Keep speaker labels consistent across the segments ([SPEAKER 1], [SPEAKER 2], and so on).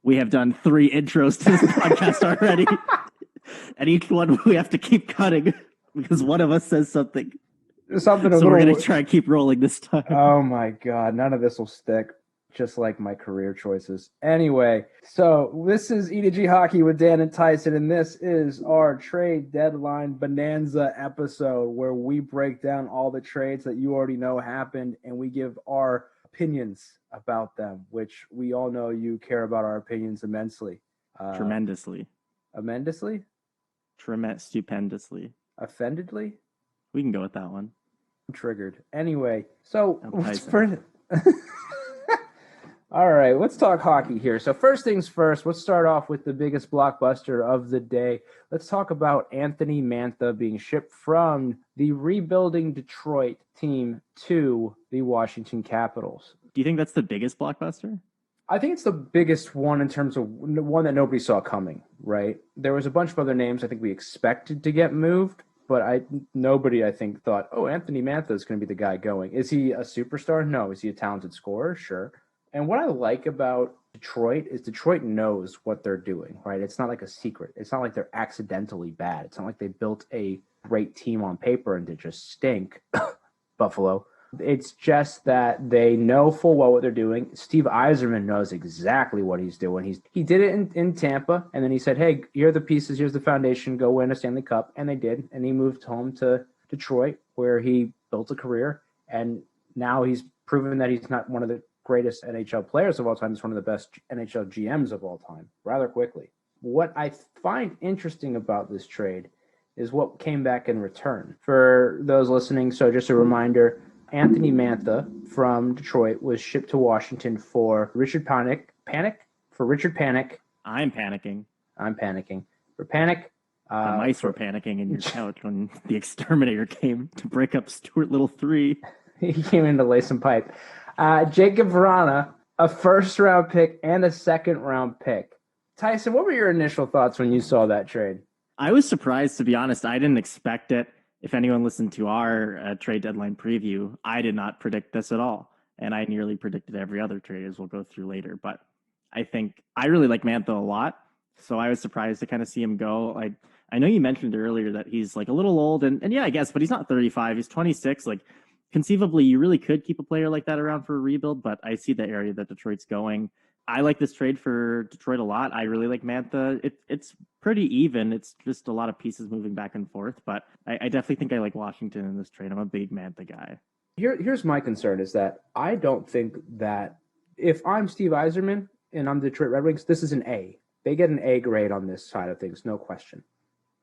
[SPEAKER 1] We have done 3 intros to this podcast already. And each one we have to keep cutting because one of us says something. So we're going to try and keep rolling this time.
[SPEAKER 2] Oh my God. None of this will stick. Just like my career choices. Anyway, so this is E2G Hockey with Dan and Tyson, and this is our trade deadline bonanza episode where we break down all the trades that you already know happened and we give our opinions about them, which we all know you care about our opinions immensely.
[SPEAKER 1] Tremendously.
[SPEAKER 2] Tremendously?
[SPEAKER 1] Stupendously.
[SPEAKER 2] Offendedly?
[SPEAKER 1] We can go with that one.
[SPEAKER 2] I'm triggered. Anyway, so first... All right, let's talk hockey here. So first things first, let's start off with the biggest blockbuster of the day. Let's talk about Anthony Mantha being shipped from the rebuilding Detroit team to the Washington Capitals.
[SPEAKER 1] Do you think that's the biggest blockbuster?
[SPEAKER 2] I think it's the biggest one in terms of one that nobody saw coming, right? There was a bunch of other names I think we expected to get moved, but nobody, I think, thought, oh, Anthony Mantha is going to be the guy going. Is he a superstar? No. Is he a talented scorer? Sure. And what I like about Detroit is Detroit knows what they're doing, right? It's not like a secret. It's not like they're accidentally bad. It's not like they built a great team on paper and they just stink, Buffalo. It's just that they know full well what they're doing. Steve Yzerman knows exactly what he's doing. He did it in Tampa, and then he said, hey, here are the pieces, here's the foundation, go win a Stanley Cup. And they did, and he moved home to Detroit where he built a career, and now he's proven that he's not one of the greatest NHL players of all time. He's one of the best NHL GMs of all time, rather quickly. What I find interesting about this trade is what came back in return. For those listening, so just a reminder, Anthony Mantha from Detroit was shipped to Washington for Richard Panik. For Richard Panik.
[SPEAKER 1] I'm panicking.
[SPEAKER 2] For Panik.
[SPEAKER 1] The mice were panicking in your couch when the exterminator came to break up Stuart Little 3.
[SPEAKER 2] He came in to lay some pipe. Jacob Vrana, a first-round pick and a second-round pick. Tyson, what were your initial thoughts when you saw that trade?
[SPEAKER 1] I was surprised, to be honest. I didn't expect it. If anyone listened to our trade deadline preview, I did not predict this at all. And I nearly predicted every other trade, as we'll go through later. But I think I really like Mantha a lot. So I was surprised to kind of see him go. I know you mentioned earlier that he's like a little old. And yeah, I guess, but he's not 35. He's 26. Like, conceivably, you really could keep a player like that around for a rebuild, but I see the area that Detroit's going. I like this trade for Detroit a lot. I really like Mantha. It's pretty even. It's just a lot of pieces moving back and forth, but I definitely think I like Washington in this trade. I'm a big Mantha guy.
[SPEAKER 2] Here's my concern is that I don't think that if I'm Steve Yzerman and I'm the Detroit Red Wings, this is an A. They get an A grade on this side of things, no question.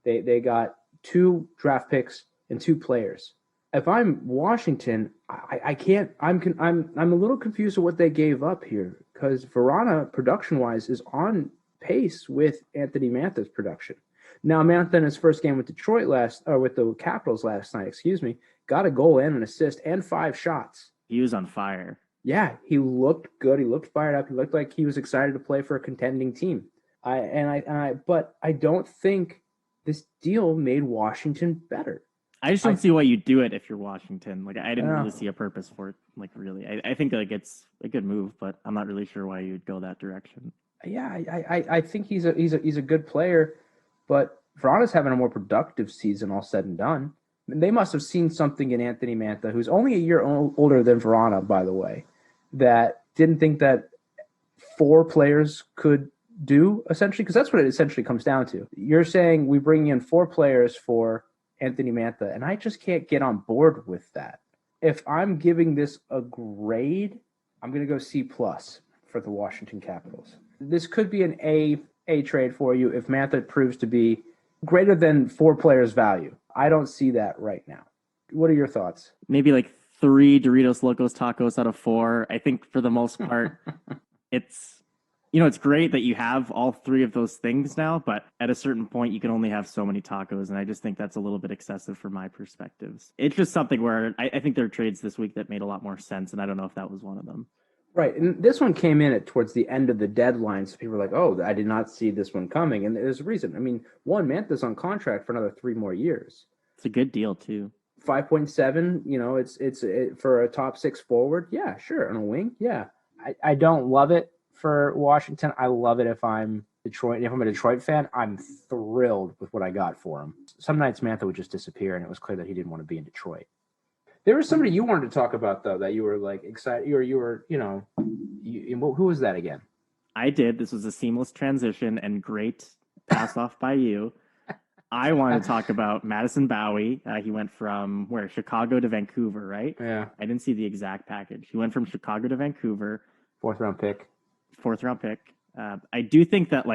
[SPEAKER 2] They got 2 draft picks and 2 players. If I'm Washington, I can't. I'm a little confused with what they gave up here because Vrana, production-wise, is on pace with Anthony Mantha's production. Now, Mantha in his first game with with the Capitals last night, got a goal and an assist and 5 shots.
[SPEAKER 1] He was on fire.
[SPEAKER 2] Yeah, he looked good. He looked fired up. He looked like he was excited to play for a contending team. But I don't think this deal made Washington better.
[SPEAKER 1] I just don't see why you do it if you're Washington. Like, I didn't really see a purpose for it. Like, really, I think like it's a good move, but I'm not really sure why you'd go that direction.
[SPEAKER 2] Yeah, I think he's a good player, but Vrana's having a more productive season, all said and done. They must have seen something in Anthony Mantha, who's only a year older than Vrana, by the way, that didn't think that 4 players could do essentially, because that's what it essentially comes down to. You're saying we bring in 4 players for Anthony Mantha, and I just can't get on board with that. If I'm giving this a grade, I'm going to go C+ for the Washington Capitals. This could be an A trade for you if Mantha proves to be greater than 4 players' value. I don't see that right now. What are your thoughts?
[SPEAKER 1] Maybe like 3 Doritos Locos Tacos out of 4. I think for the most part, it's great that you have all 3 of those things now, but at a certain point, you can only have so many tacos, and I just think that's a little bit excessive from my perspectives. It's just something where I think there are trades this week that made a lot more sense, and I don't know if that was one of them.
[SPEAKER 2] Right, and this one came in towards the end of the deadline, so people were like, oh, I did not see this one coming, and there's a reason. I mean, Mantha's on contract for another 3 more years.
[SPEAKER 1] It's a good deal, too.
[SPEAKER 2] 5.7, it's for a top 6 forward. Yeah, sure. On a wing, yeah. I don't love it for Washington. I love it if I'm Detroit. If I'm a Detroit fan, I'm thrilled with what I got for him. Some nights Mantha would just disappear, and it was clear that he didn't want to be in Detroit. There was somebody you wanted to talk about, though, that you were like excited. Who was that again?
[SPEAKER 1] I did. This was a seamless transition and great pass off by you. I want to talk about Madison Bowie. He went from Chicago to Vancouver, right?
[SPEAKER 2] Yeah.
[SPEAKER 1] I didn't see the exact package. He went from Chicago to Vancouver.
[SPEAKER 2] Fourth round pick.
[SPEAKER 1] I do think that,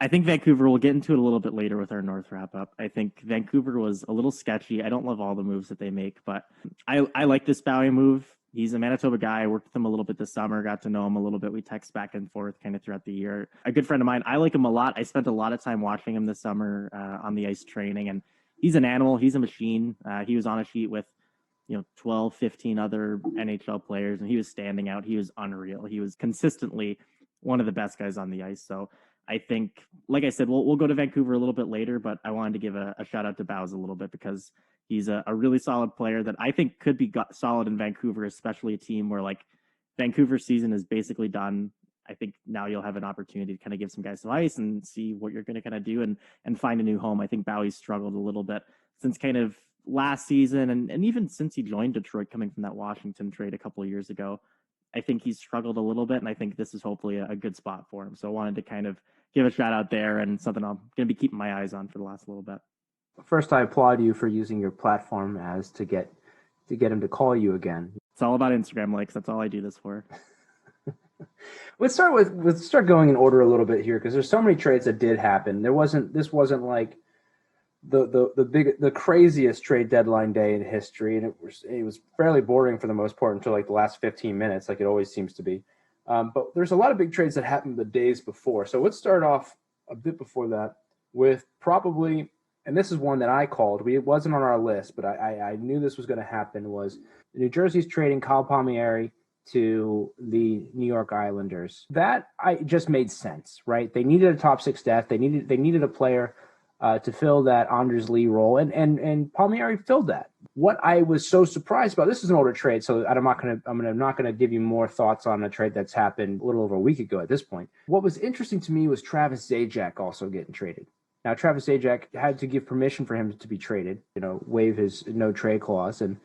[SPEAKER 1] I think Vancouver, we'll get into it a little bit later with our North wrap up. I think Vancouver was a little sketchy. I don't love all the moves that they make, but I like this Bowie move. He's a Manitoba guy. I worked with him a little bit this summer, got to know him a little bit. We text back and forth kind of throughout the year. A good friend of mine. I like him a lot. I spent a lot of time watching him this summer on the ice training, and he's an animal. He's a machine. He was on a sheet with 12, 15 other NHL players, and he was standing out. He was unreal. He was consistently one of the best guys on the ice. So I think, like I said, we'll go to Vancouver a little bit later, but I wanted to give a shout out to Bows a little bit because he's a really solid player that I think could be solid in Vancouver, especially a team where Vancouver's season is basically done. I think now you'll have an opportunity to kind of give some guys some ice and see what you're going to kind of do and find a new home. I think Bowie's struggled a little bit since kind of last season and even since he joined Detroit coming from that Washington trade a couple of years ago. I think he's struggled a little bit, and I think this is hopefully a good spot for him. So I wanted to kind of give a shout out there and something I'm going to be keeping my eyes on for the last little bit.
[SPEAKER 2] First, I applaud you for using your platform as to get him to call you again.
[SPEAKER 1] It's all about Instagram likes. That's all I do this for.
[SPEAKER 2] Let's start going in order a little bit here because there's so many trades that did happen. This wasn't like the craziest trade deadline day in history, and it was fairly boring for the most part until the last 15 minutes, like it always seems to be. But there's a lot of big trades that happened the days before. So let's start off a bit before that with probably, and this is one that I called. It wasn't on our list, but I knew this was going to happen. Was New Jersey's trading Kyle Palmieri to the New York Islanders? That just made sense, right? They needed a top six depth. They needed a player to fill that Anders Lee role, and Palmieri filled that. What I was so surprised about, this is an older trade, so I'm not going to give you more thoughts on a trade that's happened a little over a week ago at this point. What was interesting to me was Travis Zajac also getting traded. Now, Travis Zajac had to give permission for him to be traded, waive his no trade clause, and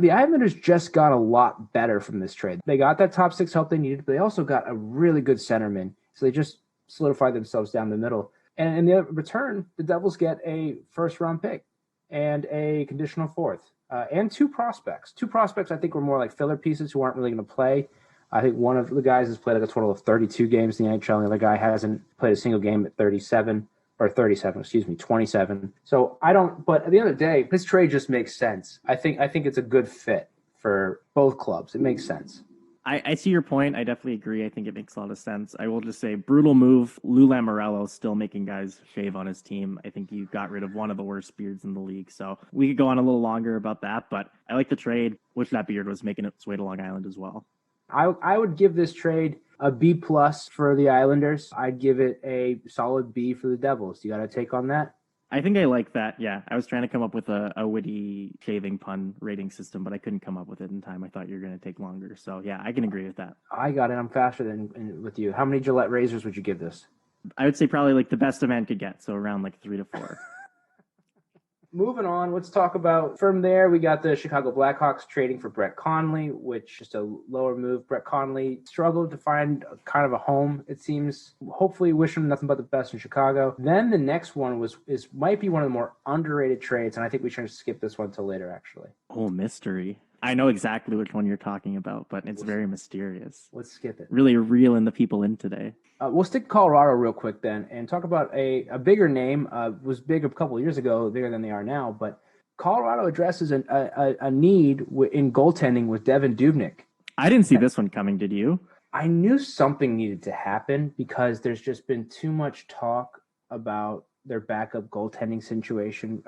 [SPEAKER 2] the Islanders just got a lot better from this trade. They got that top six help they needed, but they also got a really good centerman, so they just solidified themselves down the middle. And in the return, the Devils get a first-round pick and a conditional fourth and two prospects. Two prospects I think were more like filler pieces who aren't really going to play. I think one of the guys has played a total of 32 games in the NHL, and the other guy hasn't played a single game at 27. So but at the end of the day, this trade just makes sense. I think it's a good fit for both clubs. It makes sense.
[SPEAKER 1] I see your point. I definitely agree. I think it makes a lot of sense. I will just say, brutal move. Lou Lamoriello still making guys shave on his team. I think you got rid of one of the worst beards in the league. So we could go on a little longer about that, but I like the trade. Wish that beard was making its way to Long Island as well.
[SPEAKER 2] I would give this trade a B plus for the Islanders. I'd give it a solid B for the Devils. You got a take on that?
[SPEAKER 1] I think I like that. Yeah, I was trying to come up with a witty shaving pun rating system, but I couldn't come up with it in time. I thought you were going to take longer. So yeah, I can agree with that.
[SPEAKER 2] I got it. I'm faster than with you. How many Gillette razors would you give this?
[SPEAKER 1] I would say probably the best a man could get. So around 3 to 4.
[SPEAKER 2] Moving on, let's talk about from there. We got the Chicago Blackhawks trading for Brett Connolly, which just a lower move. Brett Connolly struggled to find kind of a home, it seems. Hopefully, wish him nothing but the best in Chicago. Then the next one might be one of the more underrated trades, and I think we should skip this one till later, actually.
[SPEAKER 1] Oh, mystery. I know exactly which one you're talking about, but it's very mysterious.
[SPEAKER 2] Let's skip it.
[SPEAKER 1] Really reeling the people in today.
[SPEAKER 2] We'll stick Colorado real quick then and talk about a bigger name. Was big a couple of years ago, bigger than they are now. But Colorado addresses a need in goaltending with Devin Dubnyk.
[SPEAKER 1] I didn't see this one coming. Did you?
[SPEAKER 2] I knew something needed to happen because there's just been too much talk about their backup goaltending situation.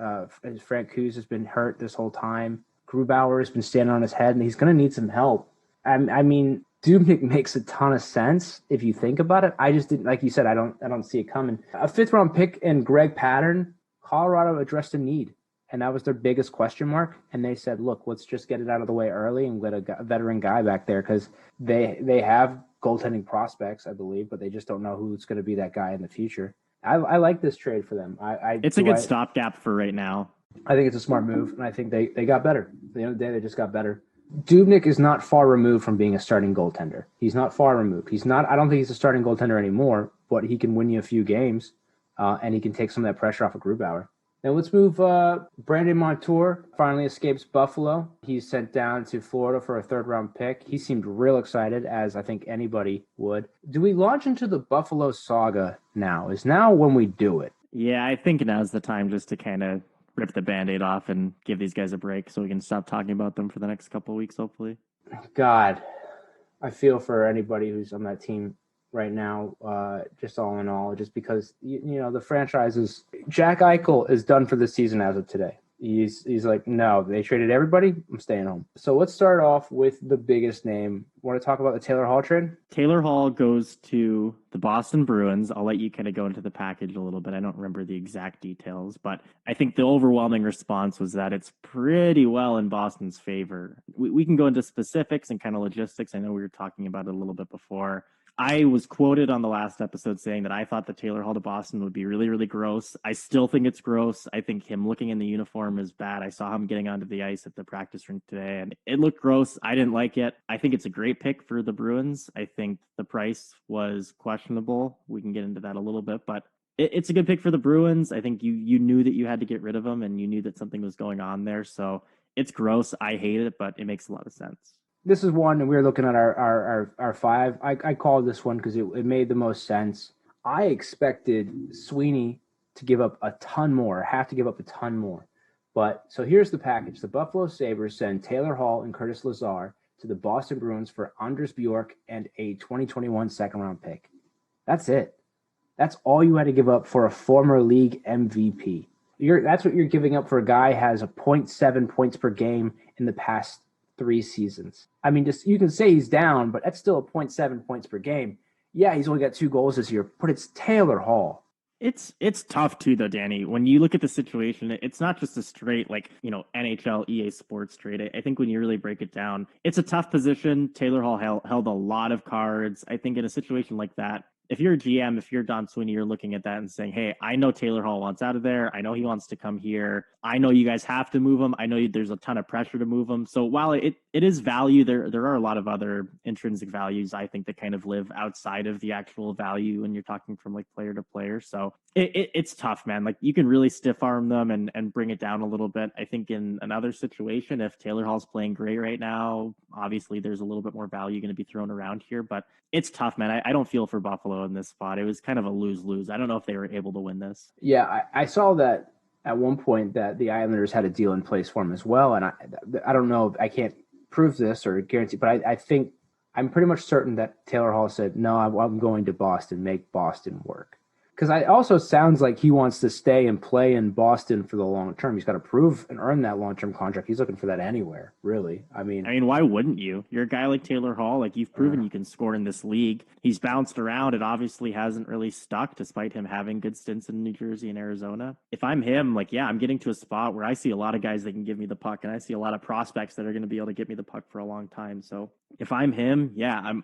[SPEAKER 2] Frank Kuz has been hurt this whole time. Grubauer has been standing on his head, and he's going to need some help. I mean, Dubnyk makes a ton of sense if you think about it. I just didn't, like you said, I don't see it coming. A 5th-round pick and Greg Pattern, Colorado addressed a need, and that was their biggest question mark. And they said, look, let's just get it out of the way early and let a veteran guy back there because they have goaltending prospects, I believe, but they just don't know who's going to be that guy in the future. I like this trade for them.
[SPEAKER 1] It's a good stopgap for right now.
[SPEAKER 2] I think it's a smart move, and I think they got better. At the end of the day, they just got better. Dubnyk is not far removed from being a starting goaltender. He's not far removed. He's not. I don't think he's a starting goaltender anymore, but he can win you a few games, and he can take some of that pressure off of Grubauer. Now let's move. Brandon Montour finally escapes Buffalo. He's sent down to Florida for a third-round pick. He seemed real excited, as I think anybody would. Do we launch into the Buffalo saga now? Is now when we do it?
[SPEAKER 1] Yeah, I think now's the time just to kind of rip the Band-Aid off and give these guys a break so we can stop talking about them for the next couple of weeks, hopefully.
[SPEAKER 2] God, I feel for anybody who's on that team right now, just all in all, just because, the franchise is – Jack Eichel is done for the season as of today. He's like, no, they traded everybody. I'm staying home. So let's start off with the biggest name. Want to talk about the Taylor Hall trade?
[SPEAKER 1] Taylor Hall goes to the Boston Bruins. I'll let you kind of go into the package a little bit. I don't remember the exact details, but I think the overwhelming response was that it's pretty well in Boston's favor. We can go into specifics and kind of logistics. I know we were talking about it a little bit before. I was quoted on the last episode saying that I thought the Taylor Hall to Boston would be really, really gross. I still think it's gross. I think him looking in the uniform is bad. I saw him getting onto the ice at the practice rink today, and it looked gross. I didn't like it. I think it's a great pick for the Bruins. I think the price was questionable. We can get into that a little bit, but it's a good pick for the Bruins. I think you knew that you had to get rid of him, and you knew that something was going on there. So it's gross. I hate it, but it makes a lot of sense.
[SPEAKER 2] This is one, and we were looking at our five. I called this one because it made the most sense. I expected Sweeney to give up a ton more, have to give up a ton more. But so here's the package. The Buffalo Sabres send Taylor Hall and Curtis Lazar to the Boston Bruins for Anders Bjork and a 2021 second-round pick. That's it. That's all you had to give up for a former league MVP. That's what you're giving up for a guy who has a 0.7 points per game in the past 3 seasons. I mean, just you can say he's down, but that's still a 0.7 points per game. Yeah, he's only got 2 goals this year, but it's Taylor Hall.
[SPEAKER 1] It's tough too, though, Danny. When you look at the situation, it's not just a straight NHL EA Sports trade. I think when you really break it down, it's a tough position. Taylor Hall held a lot of cards. I think in a situation like that, if you're a GM, if you're Don Sweeney, you're looking at that and saying, hey, I know Taylor Hall wants out of there. I know he wants to come here. I know you guys have to move him. I know there's a ton of pressure to move him. So while it is value, there are a lot of other intrinsic values, I think, that kind of live outside of the actual value when you're talking from like player to player. So it's tough, man. Like you can really stiff arm them and bring it down a little bit. I think in another situation, if Taylor Hall's playing great right now, obviously there's a little bit more value going to be thrown around here, but it's tough, man. I don't feel for Buffalo in this spot. It was kind of a lose-lose. I don't know if they were able to win this.
[SPEAKER 2] Yeah, I saw that at one point that the Islanders had a deal in place for him as well. And I don't know, I can't prove this or guarantee, but I think I'm pretty much certain that Taylor Hall said, no, I'm going to Boston, make Boston work. Because it also sounds like he wants to stay and play in Boston for the long term. He's got to prove and earn that long-term contract. He's looking for that anywhere, really. I mean,
[SPEAKER 1] why wouldn't you? You're a guy like Taylor Hall. Like, you've proven you can score in this league. He's bounced around. It obviously hasn't really stuck, despite him having good stints in New Jersey and Arizona. If I'm him, I'm getting to a spot where I see a lot of guys that can give me the puck, and I see a lot of prospects that are going to be able to get me the puck for a long time. So if I'm him,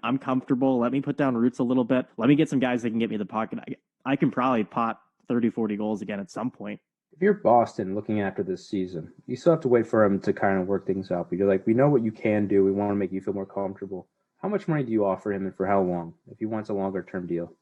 [SPEAKER 1] I'm comfortable. Let me put down roots a little bit. Let me get some guys that can get me the puck, and I can probably pot 30, 40 goals again at some point.
[SPEAKER 2] If you're Boston looking after this season, you still have to wait for him to kind of work things out. But you're like, we know what you can do. We want to make you feel more comfortable. How much money do you offer him and for how long if he wants a longer-term deal?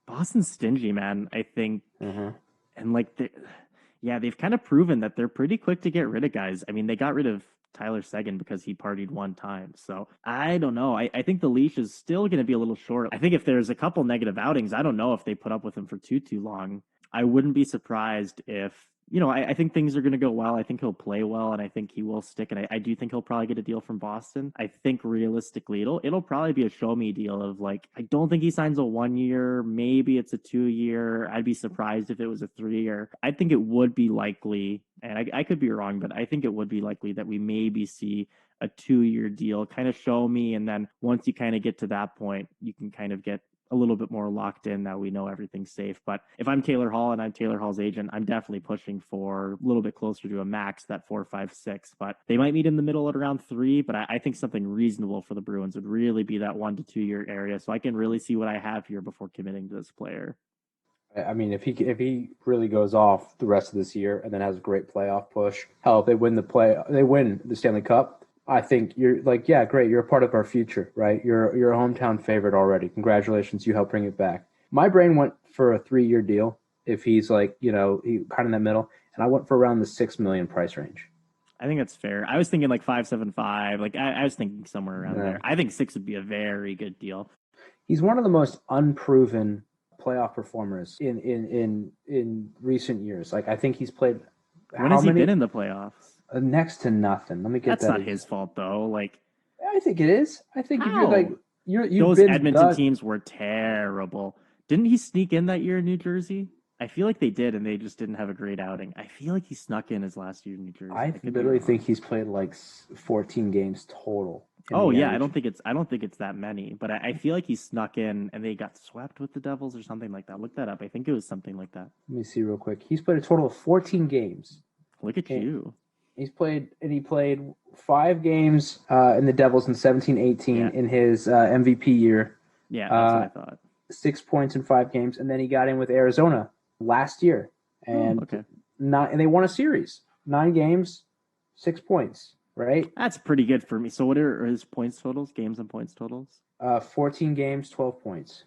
[SPEAKER 1] Boston's stingy, man, I think.
[SPEAKER 2] Mm-hmm.
[SPEAKER 1] And they've kind of proven that they're pretty quick to get rid of guys. I mean, they got rid of Tyler Seguin because he partied one time. So I don't know. I think the leash is still going to be a little short. I think if there's a couple negative outings, I don't know if they put up with him for too long. I wouldn't be surprised if, I think things are going to go well. I think he'll play well, and I think he will stick. And I do think he'll probably get a deal from Boston. I think realistically, it'll probably be a show me deal of I don't think he signs a 1 year. Maybe it's a 2 year. I'd be surprised if it was a 3 year. I think it would be likely, and I could be wrong, but I think it would be likely that we maybe see a 2 year deal, kind of show me. And then once you kind of get to that point, you can kind of get a little bit more locked in now. We know everything's safe. But if I'm Taylor Hall and I'm Taylor Hall's agent, I'm definitely pushing for a little bit closer to a max, that 4, 5, 6. But they might meet in the middle at around 3. But I think something reasonable for the Bruins would really be that 1 to 2 year area. So I can really see what I have here before committing to this player.
[SPEAKER 2] I mean, if he really goes off the rest of this year and then has a great playoff push, hell, if they win the Stanley Cup, I think you're like, yeah, great, you're a part of our future, right? You're a hometown favorite already. Congratulations, you helped bring it back. My brain went for a 3-year deal if he's like, he kind of in that middle, and I went for around the $6 million price range.
[SPEAKER 1] I think that's fair. I was thinking like 5.75. Like I was thinking somewhere around there. I think 6 would be a very good deal.
[SPEAKER 2] He's one of the most unproven playoff performers in recent years. Like I think he's played.
[SPEAKER 1] When has he been in the playoffs?
[SPEAKER 2] Next to nothing. Let me get
[SPEAKER 1] that. That's not his fault though. Like
[SPEAKER 2] I think it is. I think if you're like
[SPEAKER 1] those Edmonton teams were terrible. Didn't he sneak in that year in New Jersey? I feel like they did, and they just didn't have a great outing. I feel like he snuck in his last year in New Jersey.
[SPEAKER 2] I literally think he's played like 14 games total.
[SPEAKER 1] Oh yeah, I don't think it's that many, but I feel like he snuck in and they got swept with the Devils or something like that. Look that up. I think it was something like that.
[SPEAKER 2] Let me see real quick. He's played a total of 14 games.
[SPEAKER 1] Look at you.
[SPEAKER 2] He played 5 games in the Devils in 17-18 in his MVP year.
[SPEAKER 1] Yeah, that's what I thought.
[SPEAKER 2] 6 points in 5 games, and then he got in with Arizona last year, and and they won a series. 9 games, 6 points. Right?
[SPEAKER 1] That's pretty good for me. So what are his points totals, games and points totals?
[SPEAKER 2] 14 games, 12 points.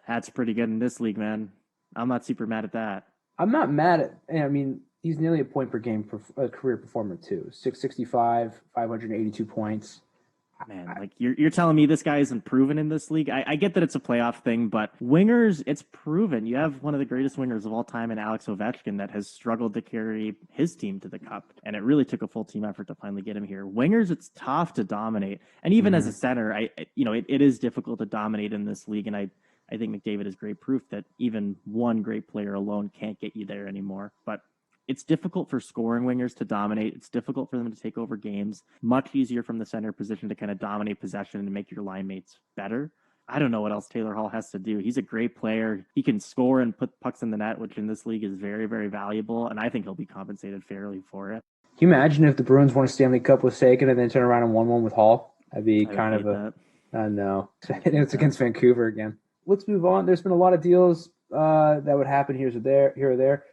[SPEAKER 1] That's pretty good in this league, man. I'm not super mad at that.
[SPEAKER 2] I'm not mad at, I mean, he's nearly a point per game career performer too. 665, 582 points.
[SPEAKER 1] Man, like you're telling me this guy isn't proven in this league? I get that it's a playoff thing, but wingers, it's proven. You have one of the greatest wingers of all time in Alex Ovechkin that has struggled to carry his team to the cup, and it really took a full team effort to finally get him here. Wingers, it's tough to dominate, and even as a center, it is difficult to dominate in this league, and I think McDavid is great proof that even one great player alone can't get you there anymore. But it's difficult for scoring wingers to dominate. It's difficult for them to take over games. Much easier from the center position to kind of dominate possession and make your line mates better. I don't know what else Taylor Hall has to do. He's a great player. He can score and put pucks in the net, which in this league is very, very valuable, and I think he'll be compensated fairly for it.
[SPEAKER 2] Can you imagine if the Bruins won a Stanley Cup with Sagan and then turn around and won one with Hall? That'd be kind of a – I know. It's against Vancouver again. Let's move on. There's been a lot of deals that would happen here or there.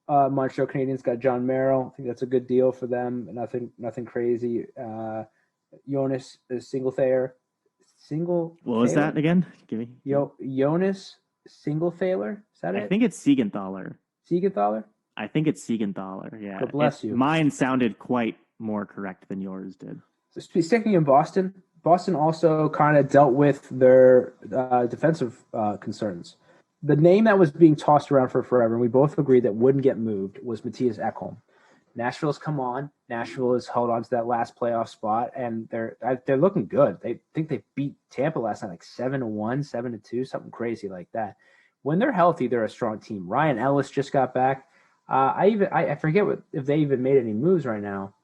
[SPEAKER 2] Montreal Canadiens got John Merrill. I think that's a good deal for them. Nothing crazy. Jonas Singlethaler. What
[SPEAKER 1] was that again? Give me.
[SPEAKER 2] Jonas Singlethaler. Is that it?
[SPEAKER 1] I think it's Siegenthaler.
[SPEAKER 2] Siegenthaler?
[SPEAKER 1] I think it's Siegenthaler. Yeah.
[SPEAKER 2] God bless you.
[SPEAKER 1] Mine sounded quite more correct than yours did.
[SPEAKER 2] So sticking in Boston, Boston also kind of dealt with their defensive concerns. The name that was being tossed around for forever, and we both agreed that wouldn't get moved, was Matthias Ekholm. Nashville's come on. Nashville has held on to that last playoff spot, and they're looking good. They think they beat Tampa last night like 7-1, 7-2, something crazy like that. When they're healthy, they're a strong team. Ryan Ellis just got back. I forget if they even made any moves right now.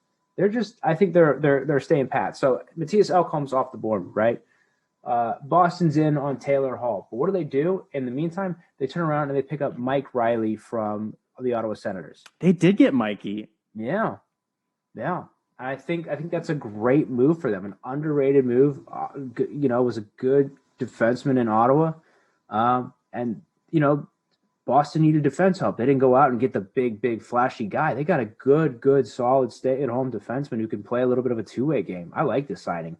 [SPEAKER 2] I think they're staying pat. So Matthias Ekholm's off the board, right? Boston's in on Taylor Hall. But what do? In the meantime, they turn around and they pick up Mike Riley from the Ottawa Senators.
[SPEAKER 1] They did get Mikey.
[SPEAKER 2] Yeah. I think that's a great move for them, an underrated move. Was a good defenseman in Ottawa. And Boston needed defense help. They didn't go out and get the big, flashy guy. They got a good, solid stay-at-home defenseman who can play a little bit of a two-way game. I like this signing.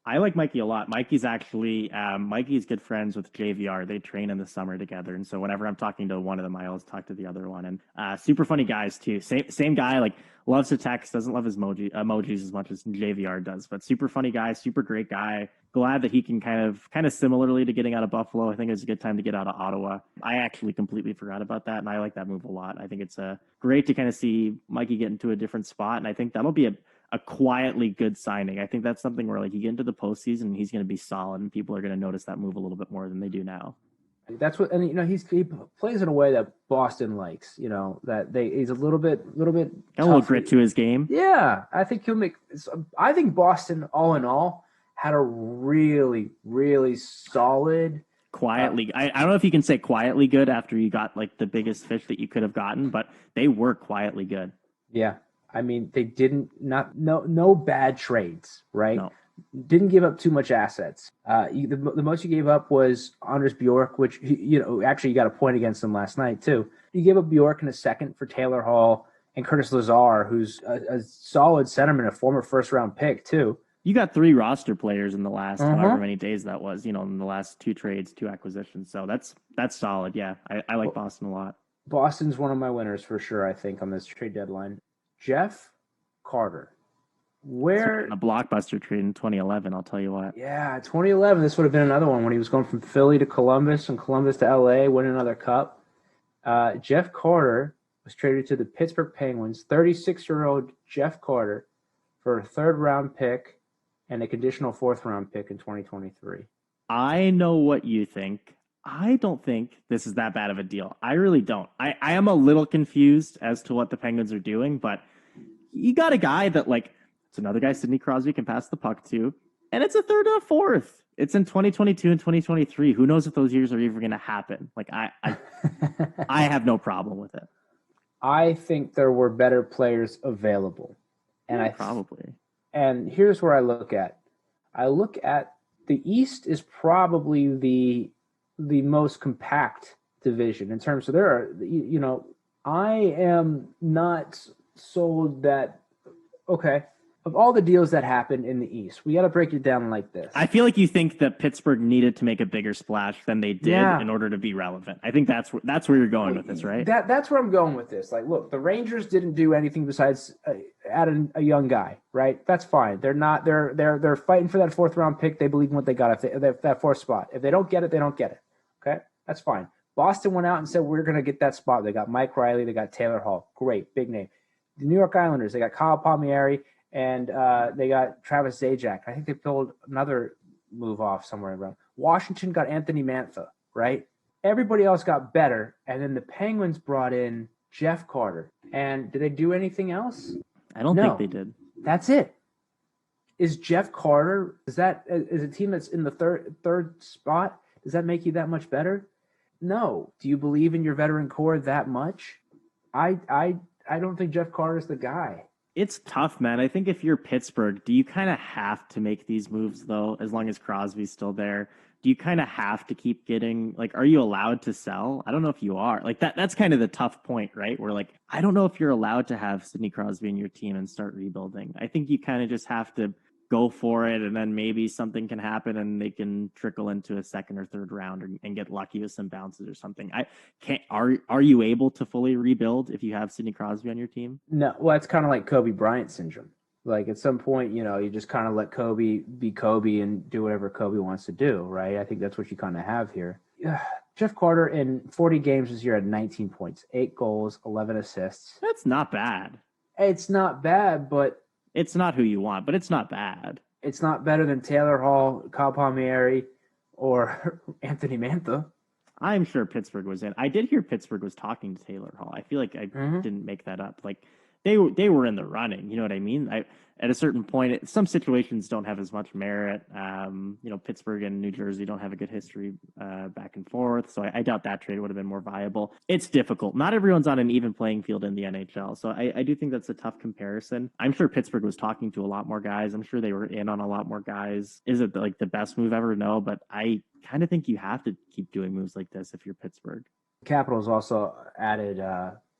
[SPEAKER 1] I like Mikey a lot. Mikey's good friends with JVR. They train in the summer together. And so whenever I'm talking to one of them, I always talk to the other one. And super funny guys too. Same guy, like loves to text, doesn't love his emojis as much as JVR does, but super funny guy, super great guy. Glad that he can kind of similarly to getting out of Buffalo. I think it's a good time to get out of Ottawa. I actually completely forgot about that, and I like that move a lot. I think it's great to kind of see Mikey get into a different spot, and I think that'll be a quietly good signing. I think that's something where like you get into the postseason and he's going to be solid and people are going to notice that move a little bit more than they do now.
[SPEAKER 2] That's what, and he plays in a way that Boston likes, he's a little bit
[SPEAKER 1] got a little grit to his game.
[SPEAKER 2] Yeah. I think Boston all in all had a really, really solid
[SPEAKER 1] quietly. I don't know if you can say quietly good after you got like the biggest fish that you could have gotten, but they were quietly good.
[SPEAKER 2] Yeah. I mean, they didn't no bad trades, right?
[SPEAKER 1] No.
[SPEAKER 2] Didn't give up too much assets. The most you gave up was Anders Bjork, which actually you got a point against him last night too. You gave up Bjork in a second for Taylor Hall and Curtis Lazar, who's a solid centerman, a former first-round pick too.
[SPEAKER 1] You got 3 roster players in the last however many days that was, in the last 2 trades, 2 acquisitions. So that's solid. Yeah, I like Boston a lot.
[SPEAKER 2] Boston's one of my winners for sure, I think, on this trade deadline. Jeff Carter. Where
[SPEAKER 1] a blockbuster trade in 2011, I'll tell you what.
[SPEAKER 2] Yeah, 2011, this would have been another one when he was going from Philly to Columbus and Columbus to LA, winning another cup. Jeff Carter was traded to the Pittsburgh Penguins, 36-year-old Jeff Carter, for a 3rd-round pick and a conditional 4th-round pick in 2023.
[SPEAKER 1] I know what you think. I don't think this is that bad of a deal. I really don't. I am a little confused as to what the Penguins are doing, but you got a guy that, like, it's another guy Sidney Crosby can pass the puck to, and it's a 3rd and a 4th. It's in 2022 and 2023. Who knows if those years are even going to happen? Like, I have no problem with it.
[SPEAKER 2] I think there were better players available. And
[SPEAKER 1] probably.
[SPEAKER 2] And here's where I look at. I look at the East is probably the most compact division in terms of there are, I am not sold that, okay, of all the deals that happened in the East, we got to break it down like this.
[SPEAKER 1] I feel like you think that Pittsburgh needed to make a bigger splash than they did in order to be relevant. I think that's where you're going with this, right?
[SPEAKER 2] That's where I'm going with this. Like, look, the Rangers didn't do anything besides add a young guy, right? That's fine. They're not. They're fighting for that 4th-round pick. They believe in what they got. If that 4th spot, if they don't get it, they don't get it. Okay, that's fine. Boston went out and said we're going to get that spot. They got Mike Riley. They got Taylor Hall. Great, big name. The New York Islanders. They got Kyle Palmieri. And they got Travis Zajac. I think they pulled another move off somewhere around. Washington got Anthony Mantha, right? Everybody else got better. And then the Penguins brought in Jeff Carter. And did they do anything else?
[SPEAKER 1] I don't think they did.
[SPEAKER 2] That's it. Is Jeff Carter, is a team that's in the third spot, does that make you that much better? No. Do you believe in your veteran core that much? I don't think Jeff Carter's the guy.
[SPEAKER 1] It's tough, man. I think if you're Pittsburgh, do you kind of have to make these moves, though, as long as Crosby's still there? Do you kind of have to keep getting, like, are you allowed to sell? I don't know if you are. Like, that's kind of the tough point, right? Where, like, I don't know if you're allowed to have Sidney Crosby in your team and start rebuilding. I think you kind of just have to go for it, and then maybe something can happen and they can trickle into a 2nd or 3rd round and get lucky with some bounces or something. Are you able to fully rebuild if you have Sidney Crosby on your team?
[SPEAKER 2] No, well, it's kind of like Kobe Bryant syndrome. Like at some point, you just kind of let Kobe be Kobe and do whatever Kobe wants to do, right? I think that's what you kind of have here. Jeff Carter in 40 games this year had 19 points, 8 goals, 11 assists.
[SPEAKER 1] That's not bad.
[SPEAKER 2] It's not bad, but
[SPEAKER 1] it's not who you want, but it's not bad.
[SPEAKER 2] It's not better than Taylor Hall, Kyle Palmieri, or Anthony Mantha.
[SPEAKER 1] I'm sure Pittsburgh was in. I did hear Pittsburgh was talking to Taylor Hall. I feel like I didn't make that up. Like they were in the running. You know what I mean? At a certain point, some situations don't have as much merit. Pittsburgh and New Jersey don't have a good history back and forth. So I doubt that trade would have been more viable. It's difficult. Not everyone's on an even playing field in the NHL. So I do think that's a tough comparison. I'm sure Pittsburgh was talking to a lot more guys. I'm sure they were in on a lot more guys. Is it like the best move ever? No, but I kind of think you have to keep doing moves like this if you're Pittsburgh.
[SPEAKER 2] Capitals also added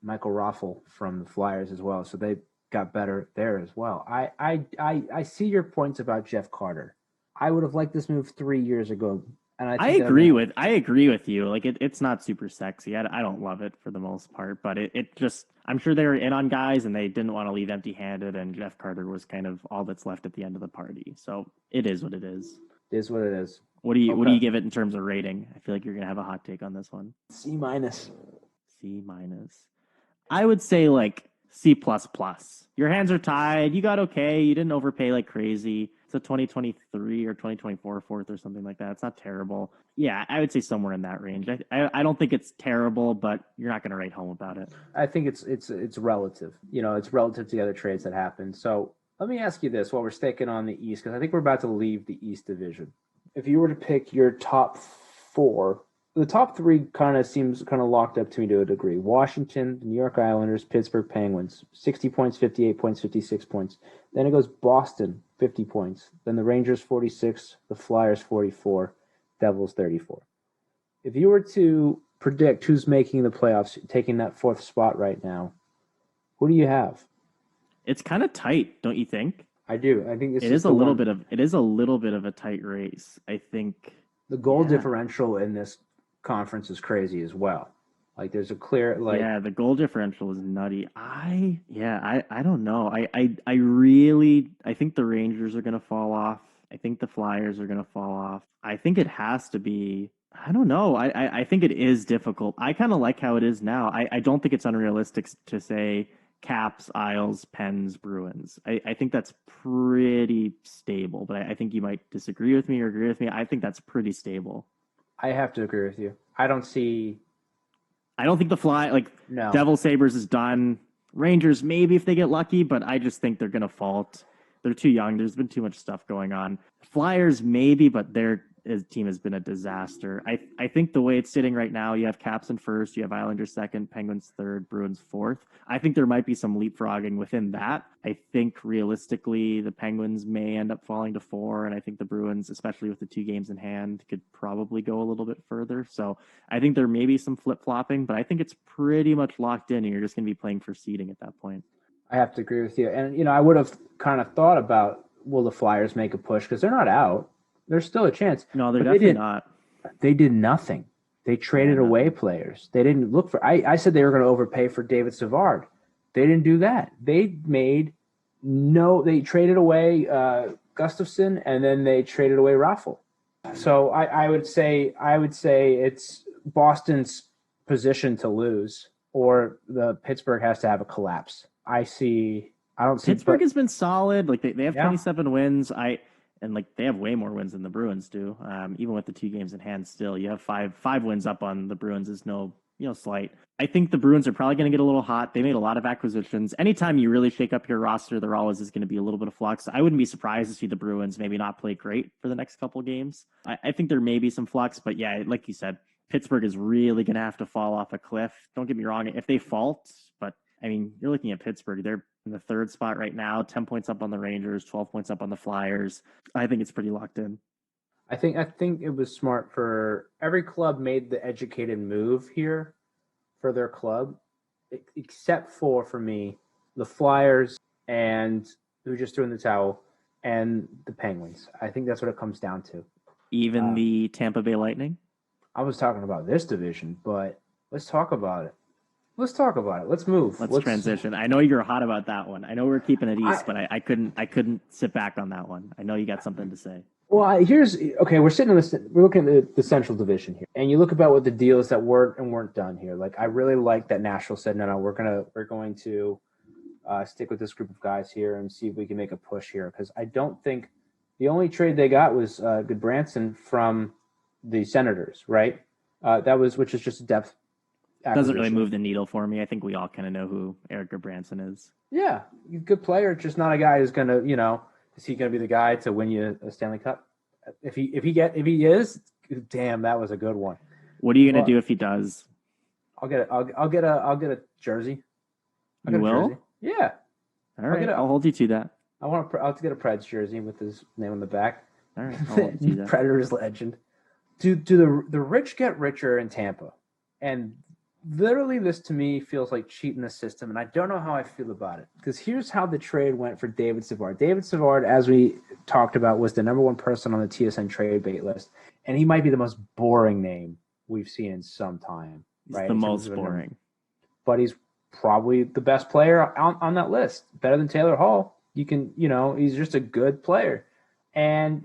[SPEAKER 2] Michael Raffl from the Flyers as well. So they got better there as well. I see your points about Jeff Carter. I would have liked this move 3 years ago. And I agree
[SPEAKER 1] with you. Like it's not super sexy. I don't love it for the most part, but it just, I'm sure they were in on guys and they didn't want to leave empty handed. And Jeff Carter was kind of all that's left at the end of the party. So it is what it is.
[SPEAKER 2] It is what it is.
[SPEAKER 1] What do you give it in terms of rating? I feel like you're going to have a hot take on this one.
[SPEAKER 2] C-.
[SPEAKER 1] C-. I would say like C++. Your hands are tied. You got okay. You didn't overpay like crazy. It's a 2023 or 2024 fourth or something like that. It's not terrible. Yeah, I would say somewhere in that range. I don't think it's terrible, but you're not going to write home about it.
[SPEAKER 2] I think it's relative. It's relative to the other trades that happened. So let me ask you this while we're sticking on the East, because I think we're about to leave the East Division. If you were to pick your top four, the top three kind of seems kind of locked up to me to a degree. Washington, New York Islanders, Pittsburgh Penguins, 60 points, 58 points, 56 points. Then it goes Boston, 50 points. Then the Rangers, 46, the Flyers, 44, Devils, 34. If you were to predict who's making the playoffs, taking that fourth spot right now, who do you have?
[SPEAKER 1] It's kind of tight, don't you think?
[SPEAKER 2] I do. I think
[SPEAKER 1] it is a little bit of a tight race. I think
[SPEAKER 2] the goal differential in this conference is crazy as well. Like there's a clear
[SPEAKER 1] the goal differential is nutty. I don't know. I think the Rangers are gonna fall off. I think the Flyers are gonna fall off. I think it has to be. I don't know. I think it is difficult. I kind of like how it is now. I don't think it's unrealistic to say Caps, Isles, Pens, Bruins. I think that's pretty stable, but I think you might disagree with me or agree with me. I think that's pretty stable.
[SPEAKER 2] I have to agree with you. I don't think
[SPEAKER 1] the Devil Sabres is done. Rangers, maybe if they get lucky, but I just think they're going to fall. They're too young. There's been too much stuff going on. Flyers, maybe, but his team has been a disaster. I think the way it's sitting right now, you have Caps in first, you have Islanders second, Penguins third, Bruins fourth. I think there might be some leapfrogging within that. I think realistically, the Penguins may end up falling to 4, and I think the Bruins, especially with the 2 games in hand, could probably go a little bit further. So I think there may be some flip-flopping, but I think it's pretty much locked in, and you're just going to be playing for seeding at that point.
[SPEAKER 2] I have to agree with you. And, I would have kind of thought about, will the Flyers make a push? Because they're not out. There's still a chance.
[SPEAKER 1] No, they're definitely not.
[SPEAKER 2] They did nothing. They traded away players. They didn't look for. I said they were going to overpay for David Savard. They didn't do that. They traded away Gustafsson, and then they traded away Raffl. So I would say it's Boston's position to lose, or the Pittsburgh has to have a collapse. Pittsburgh
[SPEAKER 1] has been solid. Like they have 27 wins. And they have way more wins than the Bruins do. Even with the 2 games in hand, still you have five wins up on the Bruins is no slight. I think the Bruins are probably going to get a little hot. They made a lot of acquisitions. Anytime you really shake up your roster, there always is going to be a little bit of flux. I wouldn't be surprised to see the Bruins maybe not play great for the next couple of games. I think there may be some flux, but yeah, like you said, Pittsburgh is really going to have to fall off a cliff. Don't get me wrong, if they fault, but I mean, you're looking at Pittsburgh. They're in the 3rd spot right now, 10 points up on the Rangers, 12 points up on the Flyers. I think it's pretty locked in.
[SPEAKER 2] I think it was smart for every club made the educated move here for their club, except for me, the Flyers and who just threw in the towel, and the Penguins. I think that's what it comes down to.
[SPEAKER 1] Even the Tampa Bay Lightning?
[SPEAKER 2] I was talking about this division, but let's talk about it. Let's move.
[SPEAKER 1] Let's transition. I know you're hot about that one. I know we're keeping it east, but I couldn't sit back on that one. I know you got something to say.
[SPEAKER 2] Well, we're looking at the Central Division here, and you look about what the deals that were and weren't done here. Like I really like that Nashville said, no, we're going to stick with this group of guys here and see if we can make a push here, because I don't think the only trade they got was Goodbranson from the Senators, right? Which is just depth.
[SPEAKER 1] Doesn't really move the needle for me. I think we all kind of know who Eric Goodbranson is.
[SPEAKER 2] Yeah, he's a good player, just not a guy who's gonna, is he gonna be the guy to win you a Stanley Cup? If he is, damn, that was a good one.
[SPEAKER 1] What are you gonna do if he does?
[SPEAKER 2] I'll get a jersey.
[SPEAKER 1] You will?
[SPEAKER 2] Jersey. Yeah.
[SPEAKER 1] All right. I'll hold you to that.
[SPEAKER 2] I'll get a Preds jersey with his name on the back.
[SPEAKER 1] All right. I'll hold you to that.
[SPEAKER 2] Predators legend. Do the rich get richer in Tampa? And literally, this to me feels like cheating the system, and I don't know how I feel about it. Because here's how the trade went for David Savard. David Savard, as we talked about, was the number 1 person on the TSN trade bait list, and he might be the most boring name we've seen in some time.
[SPEAKER 1] He's right? The most boring.
[SPEAKER 2] But he's probably the best player on that list, better than Taylor Hall. He's just a good player. And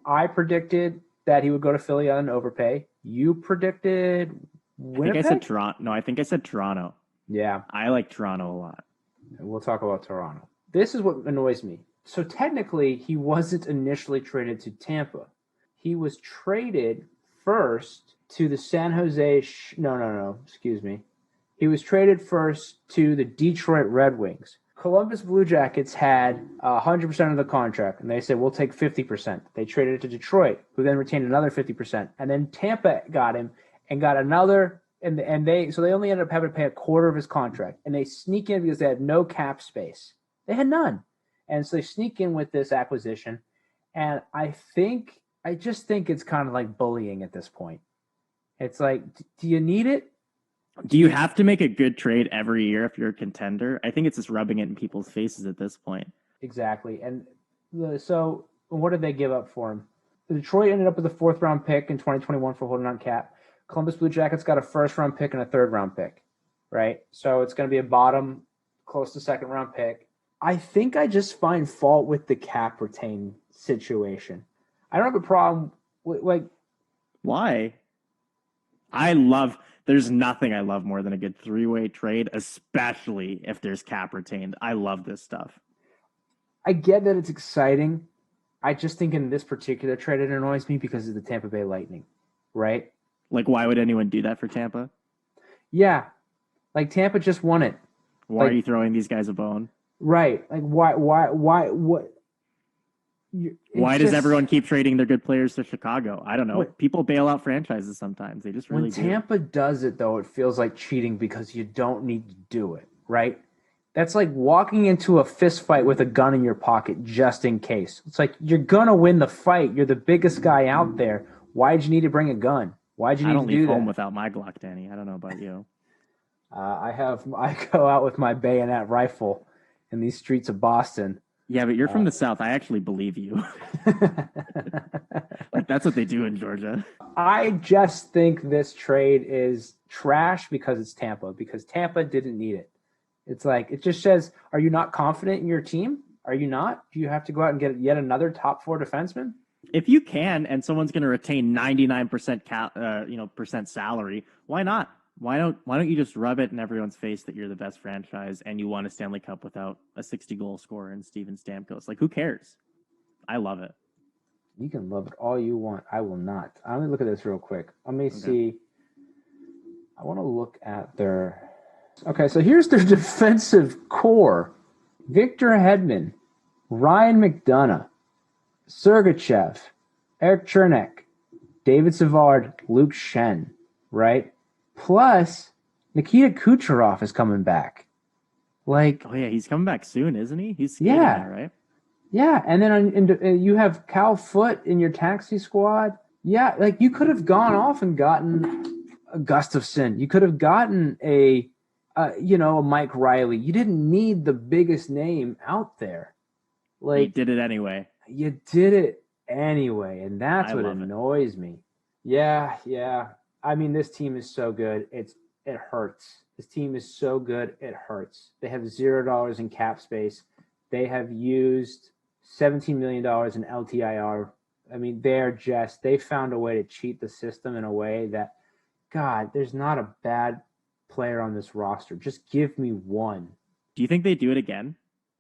[SPEAKER 2] I predicted that he would go to Philly on an overpay. You predicted Winnipeg?
[SPEAKER 1] I think I said Toronto. No, I think I said Toronto.
[SPEAKER 2] Yeah.
[SPEAKER 1] I like Toronto a lot.
[SPEAKER 2] We'll talk about Toronto. This is what annoys me. So technically, he wasn't initially traded to Tampa. He was traded first to the San Jose... No. Excuse me. He was traded first to the Detroit Red Wings, Columbus Blue Jackets had 100% of the contract, and they said, we'll take 50%. They traded it to Detroit, who then retained another 50%. And then Tampa got him and got another, and they only ended up having to pay a quarter of his contract. And they sneak in because they had no cap space. They had none. And so they sneak in with this acquisition. And I just think it's kind of like bullying at this point. It's like, do you need it?
[SPEAKER 1] Do you have to make a good trade every year if you're a contender? I think it's just rubbing it in people's faces at this point.
[SPEAKER 2] Exactly. And so what did they give up for him? Detroit ended up with a 4th-round pick in 2021 for holding on cap. Columbus Blue Jackets got a 1st-round pick and a 3rd-round pick, right? So it's going to be a bottom, close to 2nd-round pick. I think I just find fault with the cap retain situation. I don't have a problem with, like...
[SPEAKER 1] Why? There's nothing I love more than a good 3-way trade, especially if there's cap retained. I love this stuff.
[SPEAKER 2] I get that it's exciting. I just think in this particular trade, it annoys me because of the Tampa Bay Lightning, right?
[SPEAKER 1] Like, why would anyone do that for Tampa?
[SPEAKER 2] Yeah. Like, Tampa just won it.
[SPEAKER 1] Why are you throwing these guys a bone?
[SPEAKER 2] Right. Like, what?
[SPEAKER 1] Why does everyone keep trading their good players to Chicago? I don't know. People bail out franchises sometimes. They just really do.
[SPEAKER 2] When Tampa does it, though, it feels like cheating because you don't need to do it, right? That's like walking into a fist fight with a gun in your pocket just in case. It's like, you're going to win the fight. You're the biggest guy out there. Why'd you need to bring a gun? Why'd you need to do that? I don't leave home
[SPEAKER 1] without my Glock, Danny. I don't know about you.
[SPEAKER 2] I go out with my bayonet rifle in these streets of Boston.
[SPEAKER 1] Yeah, but you're from the South. I actually believe you. Like, that's what they do in Georgia.
[SPEAKER 2] I just think this trade is trash because it's Tampa, because Tampa didn't need it. It's like, it just says, are you not confident in your team? Are you not? Do you have to go out and get yet another top 4 defenseman?
[SPEAKER 1] If you can, and someone's going to retain 99% percent salary, why not? Why don't you just rub it in everyone's face that you're the best franchise and you won a Stanley Cup without a 60-goal scorer in Steven Stamkos? Like, who cares? I love it.
[SPEAKER 2] You can love it all you want. I will not. I'm going to look at this real quick. Let me see. I want to look at their... Okay, so here's their defensive core. Victor Hedman, Ryan McDonough, Sergachev, Eric Chernak, David Savard, Luke Schenn, right? Plus, Nikita Kucherov is coming back. Like,
[SPEAKER 1] oh yeah, he's coming back soon, isn't he? He's skating now, right?
[SPEAKER 2] Yeah, and then you have Cal Foote in your taxi squad. Yeah, like, you could have gone off and gotten a Gustafsson. You could have gotten a Mike Riley. You didn't need the biggest name out there. Like,
[SPEAKER 1] you did it anyway.
[SPEAKER 2] You did it anyway, and that's what annoys me. Yeah. I mean, this team is so good. It hurts. This team is so good. It hurts. They have $0 in cap space. They have used $17 million in LTIR. I mean, they found a way to cheat the system in a way that, God, there's not a bad player on this roster. Just give me one.
[SPEAKER 1] Do you think they do it again?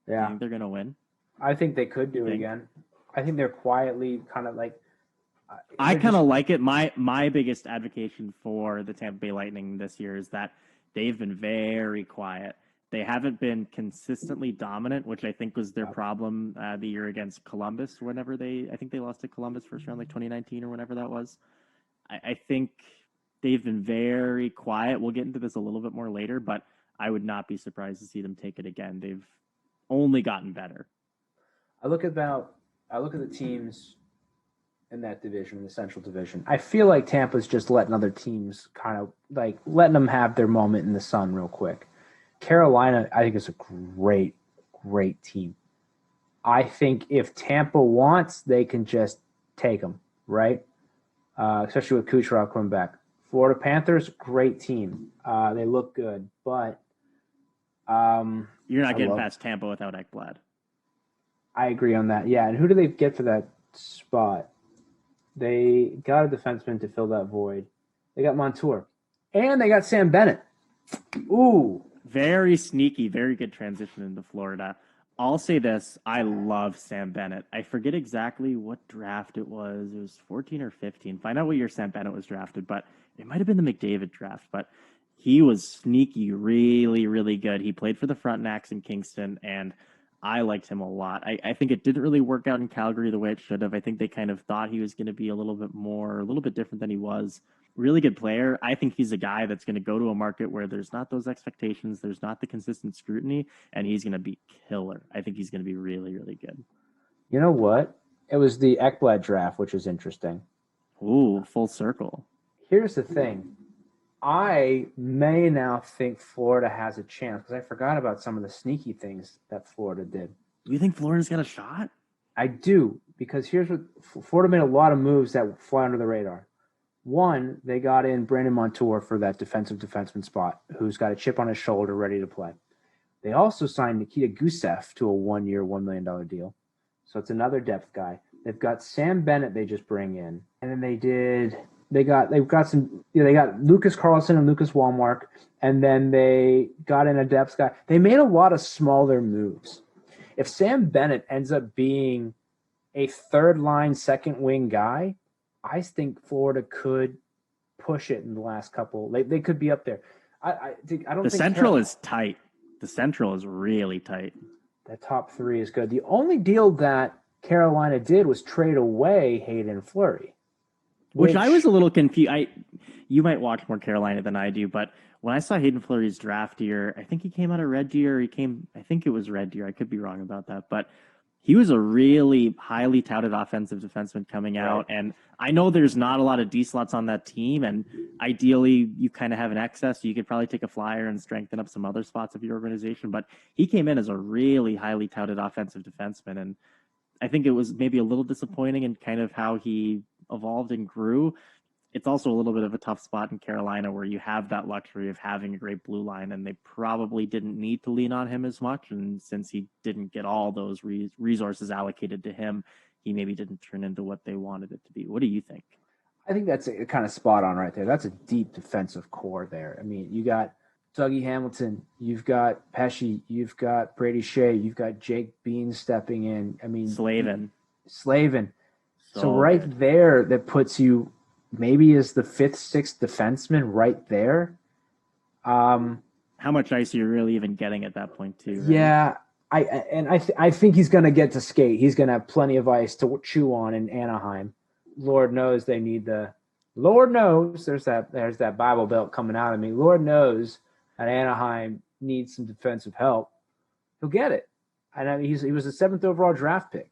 [SPEAKER 2] Yeah.
[SPEAKER 1] Do you think they're going to win?
[SPEAKER 2] I think they could do it again. I think they're quietly kind of like,
[SPEAKER 1] I kind of like it. My biggest advocation for the Tampa Bay Lightning this year is that they've been very quiet. They haven't been consistently dominant, which I think was their problem the year against Columbus. I think they lost to Columbus first round, like 2019 or whenever that was. I think they've been very quiet. We'll get into this a little bit more later, but I would not be surprised to see them take it again. They've only gotten better. I look at the teams in that division, in the Central Division. I feel like Tampa's just letting other teams kind of like letting them have their moment in the sun real quick. Carolina, I think, is a great, great team. I think if Tampa wants, they can just take them, right? Especially with Kucherov coming back. Florida Panthers, great team. They look good, but you're not getting past Tampa without Ekblad.
[SPEAKER 2] I agree on that. Yeah, and who do they get for that spot? They got a defenseman to fill that void. They got Montour. And they got Sam Bennett. Ooh.
[SPEAKER 1] Very sneaky, very good transition into Florida. I'll say this. I love Sam Bennett. I forget exactly what draft it was. It was 14 or 15. Find out what year Sam Bennett was drafted, but it might have been the McDavid draft. But He was sneaky, really, really good. He played for the Frontenacs in Kingston, and I liked him a lot. I think it didn't really work out in Calgary the way it should have. I think they kind of thought he was going to be a little bit different than he was. Really good player. I think he's a guy that's going to go to a market where there's not those expectations, there's not the consistent scrutiny, and he's going to be killer. I think he's going to be really, really good.
[SPEAKER 2] You know what? It was the Ekblad draft, which is interesting.
[SPEAKER 1] Ooh, full circle.
[SPEAKER 2] Here's the thing. I may now think Florida has a chance because I forgot about some of the sneaky things that Florida did.
[SPEAKER 1] Do you think Florida's got a shot?
[SPEAKER 2] I do, because here's what Florida made a lot of moves that fly under the radar. One, they got in Brandon Montour for that defensive defenseman spot, who's got a chip on his shoulder, ready to play. They also signed Nikita Gusev to a 1-year, $1 million deal. So it's another depth guy. They've got Sam Bennett they just bring in. And then they got Lucas Carlson and Lucas Walmark, and then they got in a depth guy. They made a lot of smaller moves. If Sam Bennett ends up being a third line, second wing guy, I think Florida could push it in the last couple. They could be up there. I don't think
[SPEAKER 1] the Central is tight. The Central is really tight.
[SPEAKER 2] The top three is good. The only deal that Carolina did was trade away Hayden Fleury.
[SPEAKER 1] Which I was a little confused. You might watch more Carolina than I do, but when I saw Hayden Fleury's draft year, I think he came out of Red Deer. I think it was Red Deer. I could be wrong about that, but he was a really highly touted offensive defenseman coming out. Right. And I know there's not a lot of D slots on that team, and ideally you kind of have an excess. So you could probably take a flyer and strengthen up some other spots of your organization. But he came in as a really highly touted offensive defenseman, and I think it was maybe a little disappointing in kind of how he evolved and grew. It's also a little bit of a tough spot in Carolina where you have that luxury of having a great blue line, and they probably didn't need to lean on him as much. And since he didn't get all those resources allocated to him, he maybe didn't turn into what they wanted it to be. What do you think?
[SPEAKER 2] I think that's a kind of spot on right there. That's a deep defensive core there. I mean, you got Dougie Hamilton, you've got Pesci, you've got Brady Shea, you've got Jake Bean stepping in. I mean,
[SPEAKER 1] Slavin.
[SPEAKER 2] So right there, that puts you maybe as the 5th, 6th defenseman right there.
[SPEAKER 1] How much ice are you really even getting at that point too? Right?
[SPEAKER 2] Yeah, I think he's going to get to skate. He's going to have plenty of ice to chew on in Anaheim. Lord knows they need Lord knows there's that Bible Belt coming out of me. Lord knows that Anaheim needs some defensive help. He'll get it. And I mean, he was a 7th overall draft pick.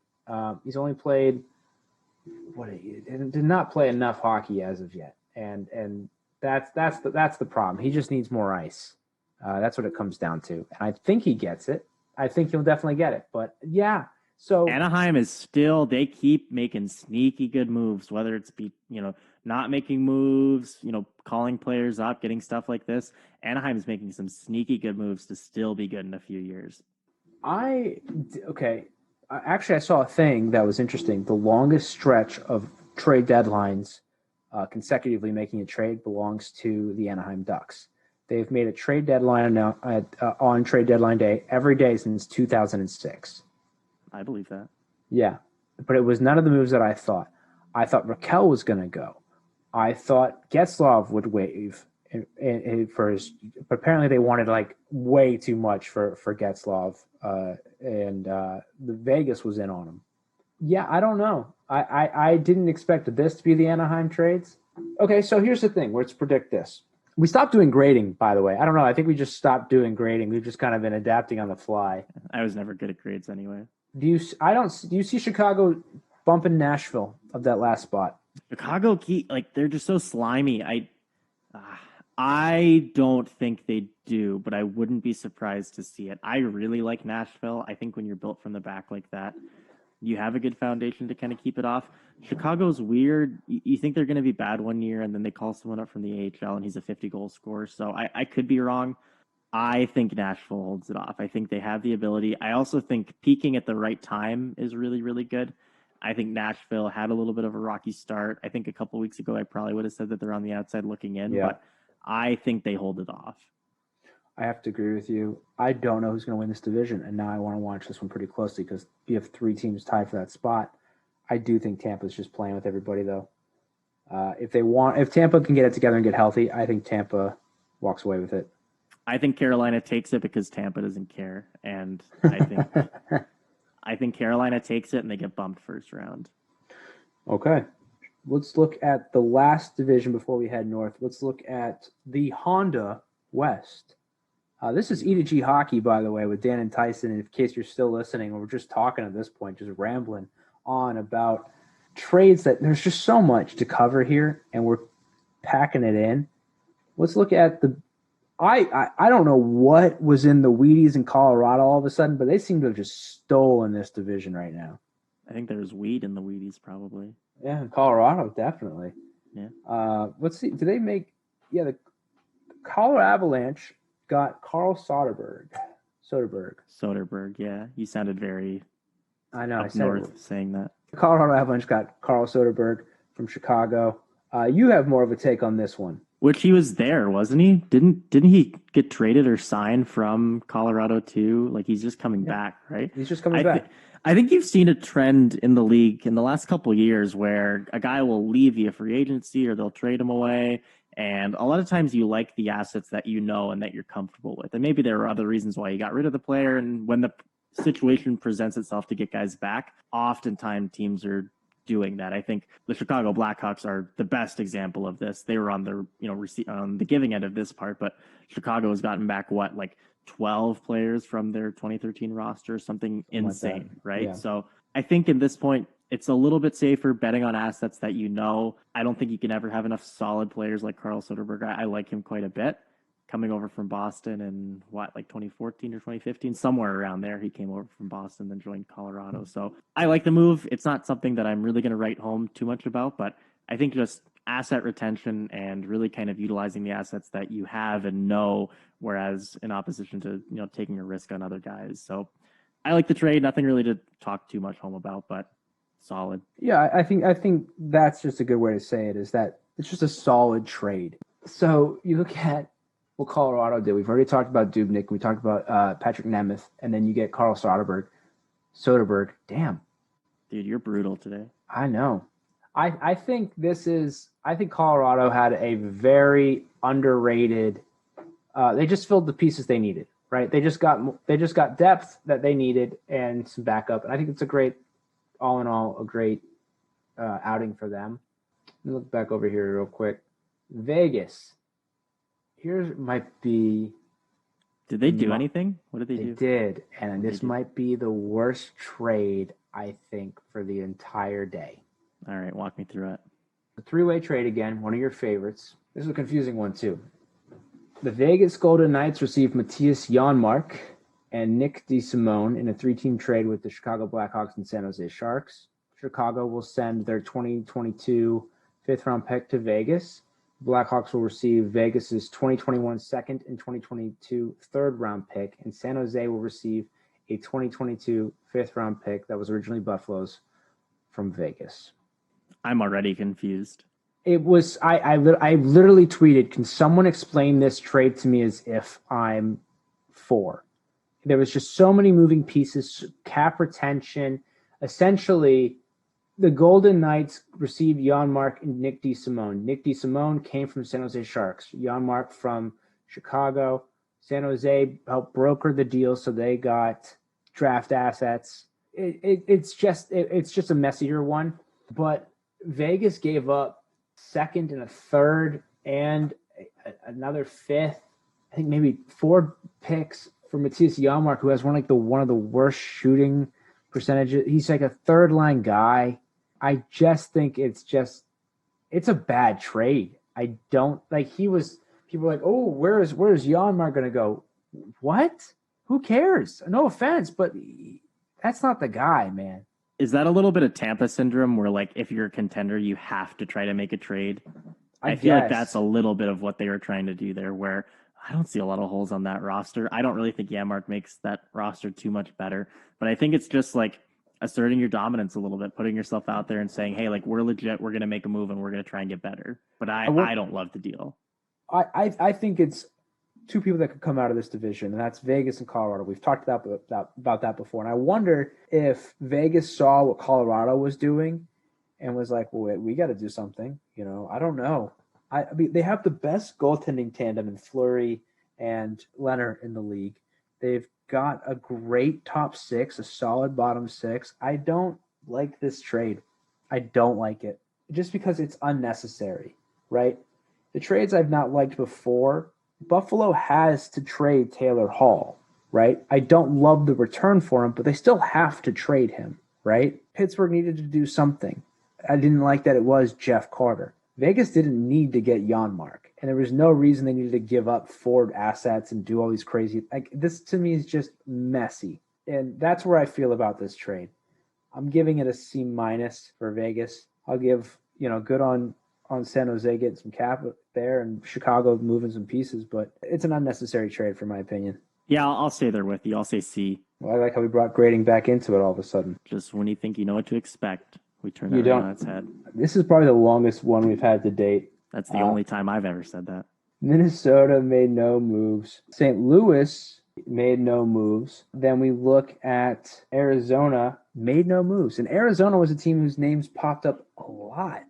[SPEAKER 2] He's only played. Did not play enough hockey as of yet, and that's the problem. He just needs more ice. That's what it comes down to, and I think he gets it. I think he'll definitely get it. But yeah, so
[SPEAKER 1] Anaheim is still, they keep making sneaky good moves, whether it's not making moves, calling players up, getting stuff like this. Anaheim is making some sneaky good moves to still be good in a few years.
[SPEAKER 2] Actually, I saw a thing that was interesting. The longest stretch of trade deadlines consecutively making a trade belongs to the Anaheim Ducks. They've made a trade deadline on trade deadline day every day since 2006.
[SPEAKER 1] I believe that.
[SPEAKER 2] Yeah, but it was none of the moves that I thought. I thought Raquel was going to go. I thought Getzlaf would waive for his. But apparently, they wanted like way too much for Getzlaf. And the Vegas was in on him. Yeah, I don't know. I didn't expect this to be the Anaheim trades. Okay, so here's the thing. Let's predict this. We stopped doing grading, by the way. I don't know. I think we just stopped doing grading. We've just kind of been adapting on the fly.
[SPEAKER 1] I was never good at grades anyway.
[SPEAKER 2] Do you see Chicago bumping Nashville of that last spot?
[SPEAKER 1] Chicago, they're just so slimy. I don't think they do, but I wouldn't be surprised to see it. I really like Nashville. I think when you're built from the back like that, you have a good foundation to kind of keep it off. Chicago's weird. You think they're going to be bad one year, and then they call someone up from the AHL, and he's a 50-goal scorer. So I could be wrong. I think Nashville holds it off. I think they have the ability. I also think peaking at the right time is really, really good. I think Nashville had a little bit of a rocky start. I think a couple weeks ago, I probably would have said that they're on the outside looking in, but I think they hold it off.
[SPEAKER 2] I have to agree with you. I don't know who's going to win this division, and now I want to watch this one pretty closely because you have 3 teams tied for that spot. I do think Tampa's just playing with everybody, though. If Tampa can get it together and get healthy, I think Tampa walks away with it.
[SPEAKER 1] I think Carolina takes it because Tampa doesn't care, and I think Carolina takes it and they get bumped first round.
[SPEAKER 2] Okay. Let's look at the last division before we head north. Let's look at the Honda West. This is E2G Hockey, by the way, with Dan and Tyson. And in case you're still listening, we're just talking at this point, just rambling on about trades that there's just so much to cover here, and we're packing it in. Let's look at the I don't know what was in the Wheaties in Colorado all of a sudden, but they seem to have just stolen this division right now.
[SPEAKER 1] I think there's weed in the Wheaties, probably.
[SPEAKER 2] Yeah, Colorado, definitely.
[SPEAKER 1] Yeah.
[SPEAKER 2] Let's see. Did they make – the Colorado Avalanche got Carl Soderberg.
[SPEAKER 1] Soderberg, yeah. You sounded very
[SPEAKER 2] up
[SPEAKER 1] north saying that.
[SPEAKER 2] The Colorado Avalanche got Carl Soderberg from Chicago. You have more of a take on this one.
[SPEAKER 1] Which he was there, wasn't he? Didn't he get traded or signed from Colorado too? Like he's just coming back, right?
[SPEAKER 2] He's just coming back.
[SPEAKER 1] I think you've seen a trend in the league in the last couple of years where a guy will leave via free agency or they'll trade him away. And a lot of times you like the assets that you know and that you're comfortable with. And maybe there are other reasons why you got rid of the player. And when the situation presents itself to get guys back, oftentimes teams are doing that. I think the Chicago Blackhawks are the best example of this. They were on the on the giving end of this part, but Chicago has gotten back 12 players from their 2013 roster, something insane, right? Yeah. So I think at this point it's a little bit safer betting on assets that you know. I don't think you can ever have enough solid players like Carl Soderberg. I like him quite a bit. Coming over from Boston in 2014 or 2015, somewhere around there. He came over from Boston, then joined Colorado. So I like the move. It's not something that I'm really going to write home too much about, but I think just asset retention and really kind of utilizing the assets that you have and know, whereas in opposition to, taking a risk on other guys. So I like the trade. Nothing really to talk too much home about, but solid.
[SPEAKER 2] Yeah, I think that's just a good way to say it, is that it's just a solid trade. So you look at what Colorado did. We've already talked about Dubnyk. We talked about Patrick Nemeth, and then you get Carl Soderberg. Damn.
[SPEAKER 1] Dude, you're brutal today.
[SPEAKER 2] I know. I think Colorado had a very underrated they just filled the pieces they needed, right? They just got depth that they needed and some backup. And I think it's all in all, a great outing for them. Let me look back over here real quick. Vegas. Here might be.
[SPEAKER 1] Did they do anything? What did they do?
[SPEAKER 2] They did, and this might be the worst trade, I think, for the entire day.
[SPEAKER 1] All right, walk me through it.
[SPEAKER 2] A three-way trade again, one of your favorites. This is a confusing one, too. The Vegas Golden Knights received Matthias Janmark and Nick DeSimone in a three-team trade with the Chicago Blackhawks and San Jose Sharks. Chicago will send their 2022 fifth-round pick to Vegas. Blackhawks will receive Vegas's 2021 second and 2022 third-round pick, and San Jose will receive a 2022 fifth-round pick that was originally Buffalo's from Vegas.
[SPEAKER 1] I'm already confused.
[SPEAKER 2] It was I literally tweeted, "Can someone explain this trade to me as if I'm 4?" There was just so many moving pieces, cap retention. Essentially, the Golden Knights received Janmark and Nick DeSimone. Nick DeSimone came from San Jose Sharks. Janmark from Chicago. San Jose helped broker the deal, so they got draft assets. It's just a messier one. But Vegas gave up second and a third and another fifth. I think maybe 4 picks for Matthias Janmark, who has one of the worst shooting percentages. He's like a third line guy. I just think it's a bad trade. I don't like people are like, "Oh, where's Janmark going to go?" What? Who cares? No offense, but that's not the guy, man.
[SPEAKER 1] Is that a little bit of Tampa syndrome where, like, if you're a contender, you have to try to make a trade? I feel like that's a little bit of what they were trying to do there, where I don't see a lot of holes on that roster. I don't really think Janmark makes that roster too much better, but I think it's just like asserting your dominance a little bit, putting yourself out there and saying, "Hey, like, we're legit, we're going to make a move and we're going to try and get better." But I don't love the deal.
[SPEAKER 2] I think it's two people that could come out of this division, and that's Vegas and Colorado. We've talked about that before, and I wonder if Vegas saw what Colorado was doing and was like, "Well, we got to do something." I don't know. I mean, they have the best goaltending tandem in Fleury and Leonard in the league. They've got a great top six, a solid bottom six. I don't like this trade. I don't like it just because it's unnecessary, right? The trades I've not liked before, Buffalo has to trade Taylor Hall, right? I don't love the return for him, but they still have to trade him, right? Pittsburgh needed to do something. I didn't like that it was Jeff Carter. Vegas didn't need to get Janmark, and there was no reason they needed to give up Ford assets and do all these crazy. Like, this to me is just messy, and that's where I feel about this trade. I'm giving it a C- for Vegas. I'll give good on San Jose getting some cap there and Chicago moving some pieces, but it's an unnecessary trade for my opinion.
[SPEAKER 1] Yeah, I'll stay there with you. I'll say C.
[SPEAKER 2] Well, I like how we brought grading back into it all of a sudden.
[SPEAKER 1] Just when you think you know what to expect, we turn it right on its head.
[SPEAKER 2] This is probably the longest one we've had to date.
[SPEAKER 1] That's the only time I've ever said that.
[SPEAKER 2] Minnesota made no moves. St. Louis made no moves. Then we look at Arizona, made no moves. And Arizona was a team whose names popped up a lot.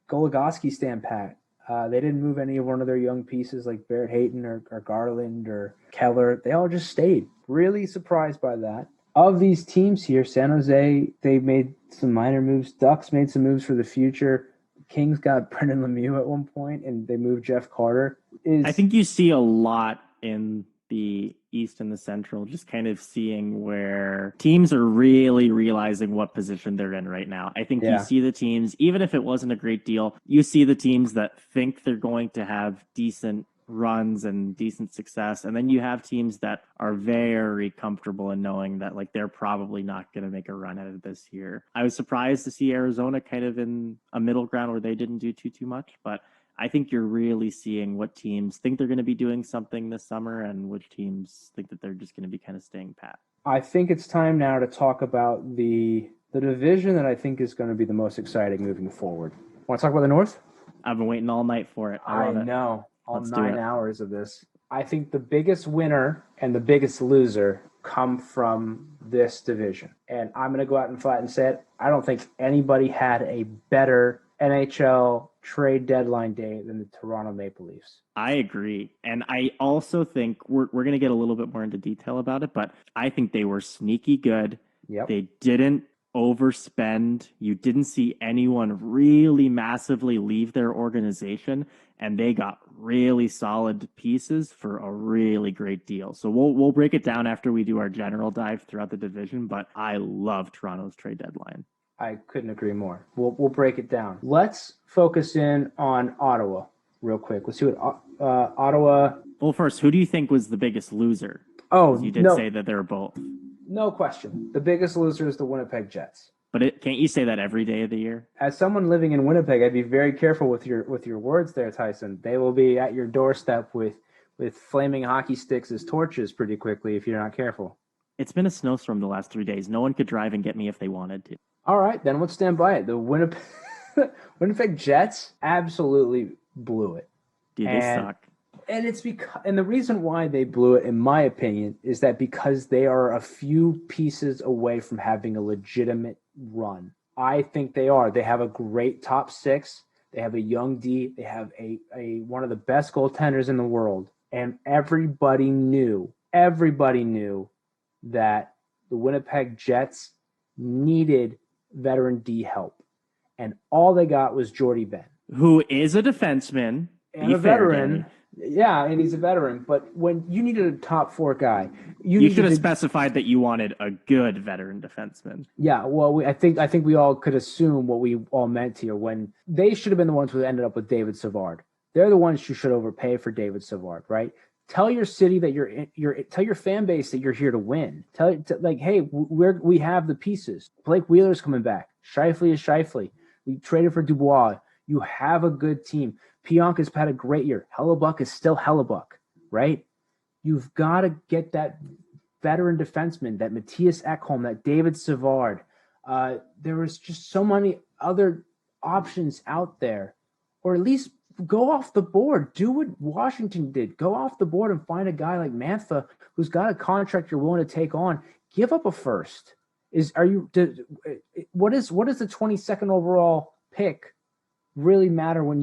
[SPEAKER 2] Goligoski stand pat. They didn't move any of one of their young pieces like Barrett Hayton or Garland or Keller. They all just stayed. Really surprised by that. Of these teams here, San Jose, they made some minor moves. Ducks made some moves for the future. Kings got Brendan Lemieux at one point, and they moved Jeff Carter.
[SPEAKER 1] I think you see a lot in the East and the Central, just kind of seeing where teams are really realizing what position they're in right now. I think you see the teams, even if it wasn't a great deal, you see the teams that think they're going to have decent runs and decent success, and then you have teams that are very comfortable in knowing that like they're probably not going to make a run at it this year. I was surprised to see Arizona kind of in a middle ground where they didn't do too much, but I think you're really seeing what teams think they're going to be doing something this summer and which teams think that they're just going to be kind of staying pat.
[SPEAKER 2] I think it's time now to talk about the division that I think is going to be the most exciting moving forward. Want to talk about the North?
[SPEAKER 1] I've been waiting all night for it. I
[SPEAKER 2] know. All 9 hours of this. I think the biggest winner and the biggest loser come from this division. And I'm going to go out and flat and say it. I don't think anybody had a better NHL trade deadline day than the Toronto Maple Leafs.
[SPEAKER 1] I agree. And I also think we're going to get a little bit more into detail about it, but I think they were sneaky good.
[SPEAKER 2] Yep.
[SPEAKER 1] They didn't overspend. You didn't see anyone really massively leave their organization, and they got really solid pieces for a really great deal. So we'll break it down after we do our general dive throughout the division, but I love Toronto's trade deadline.
[SPEAKER 2] I couldn't agree more. We'll break it down. Let's focus in on Ottawa real quick. Let's see what Ottawa.
[SPEAKER 1] Well, first, who do you think was the biggest loser?
[SPEAKER 2] Oh,
[SPEAKER 1] you did say that they were both.
[SPEAKER 2] No question. The biggest loser is the Winnipeg Jets.
[SPEAKER 1] But can't you say that every day of the year?
[SPEAKER 2] As someone living in Winnipeg, I'd be very careful with your words there, Tyson. They will be at your doorstep with flaming hockey sticks as torches pretty quickly if you're not careful.
[SPEAKER 1] It's been a snowstorm the last 3 days. No one could drive and get me if they wanted to.
[SPEAKER 2] All right, then let's stand by it. The Winnipeg Jets absolutely blew it.
[SPEAKER 1] Dude, they suck.
[SPEAKER 2] And it's the reason why they blew it, in my opinion, is that because they are a few pieces away from having a legitimate run. I think they are. They have a great top six. They have a young D. They have a one of the best goaltenders in the world. And everybody knew that the Winnipeg Jets needed veteran D help. And all they got was Jordy Ben,
[SPEAKER 1] who is a defenseman
[SPEAKER 2] and a veteran. Yeah, and he's a veteran. But when you needed a top four guy,
[SPEAKER 1] you should have specified that you wanted a good veteran defenseman.
[SPEAKER 2] Yeah, well, I think we all could assume what we all meant here. When they should have been the ones who ended up with David Savard. They're the ones who should overpay for David Savard, right? Tell your city that tell your fan base that you're here to win. Hey, we have the pieces. Blake Wheeler's coming back. Scheifele is Scheifele. We traded for Dubois. You have a good team. Pionk has had a great year. Hellebuck is still Hellebuck, right? You've got to get that veteran defenseman, that Matthias Ekholm, that David Savard. There was just so many other options out there, or at least go off the board. Do what Washington did. Go off the board and find a guy like Mantha who's got a contract you're willing to take on. Give up a first. What is the 22nd overall pick really matter when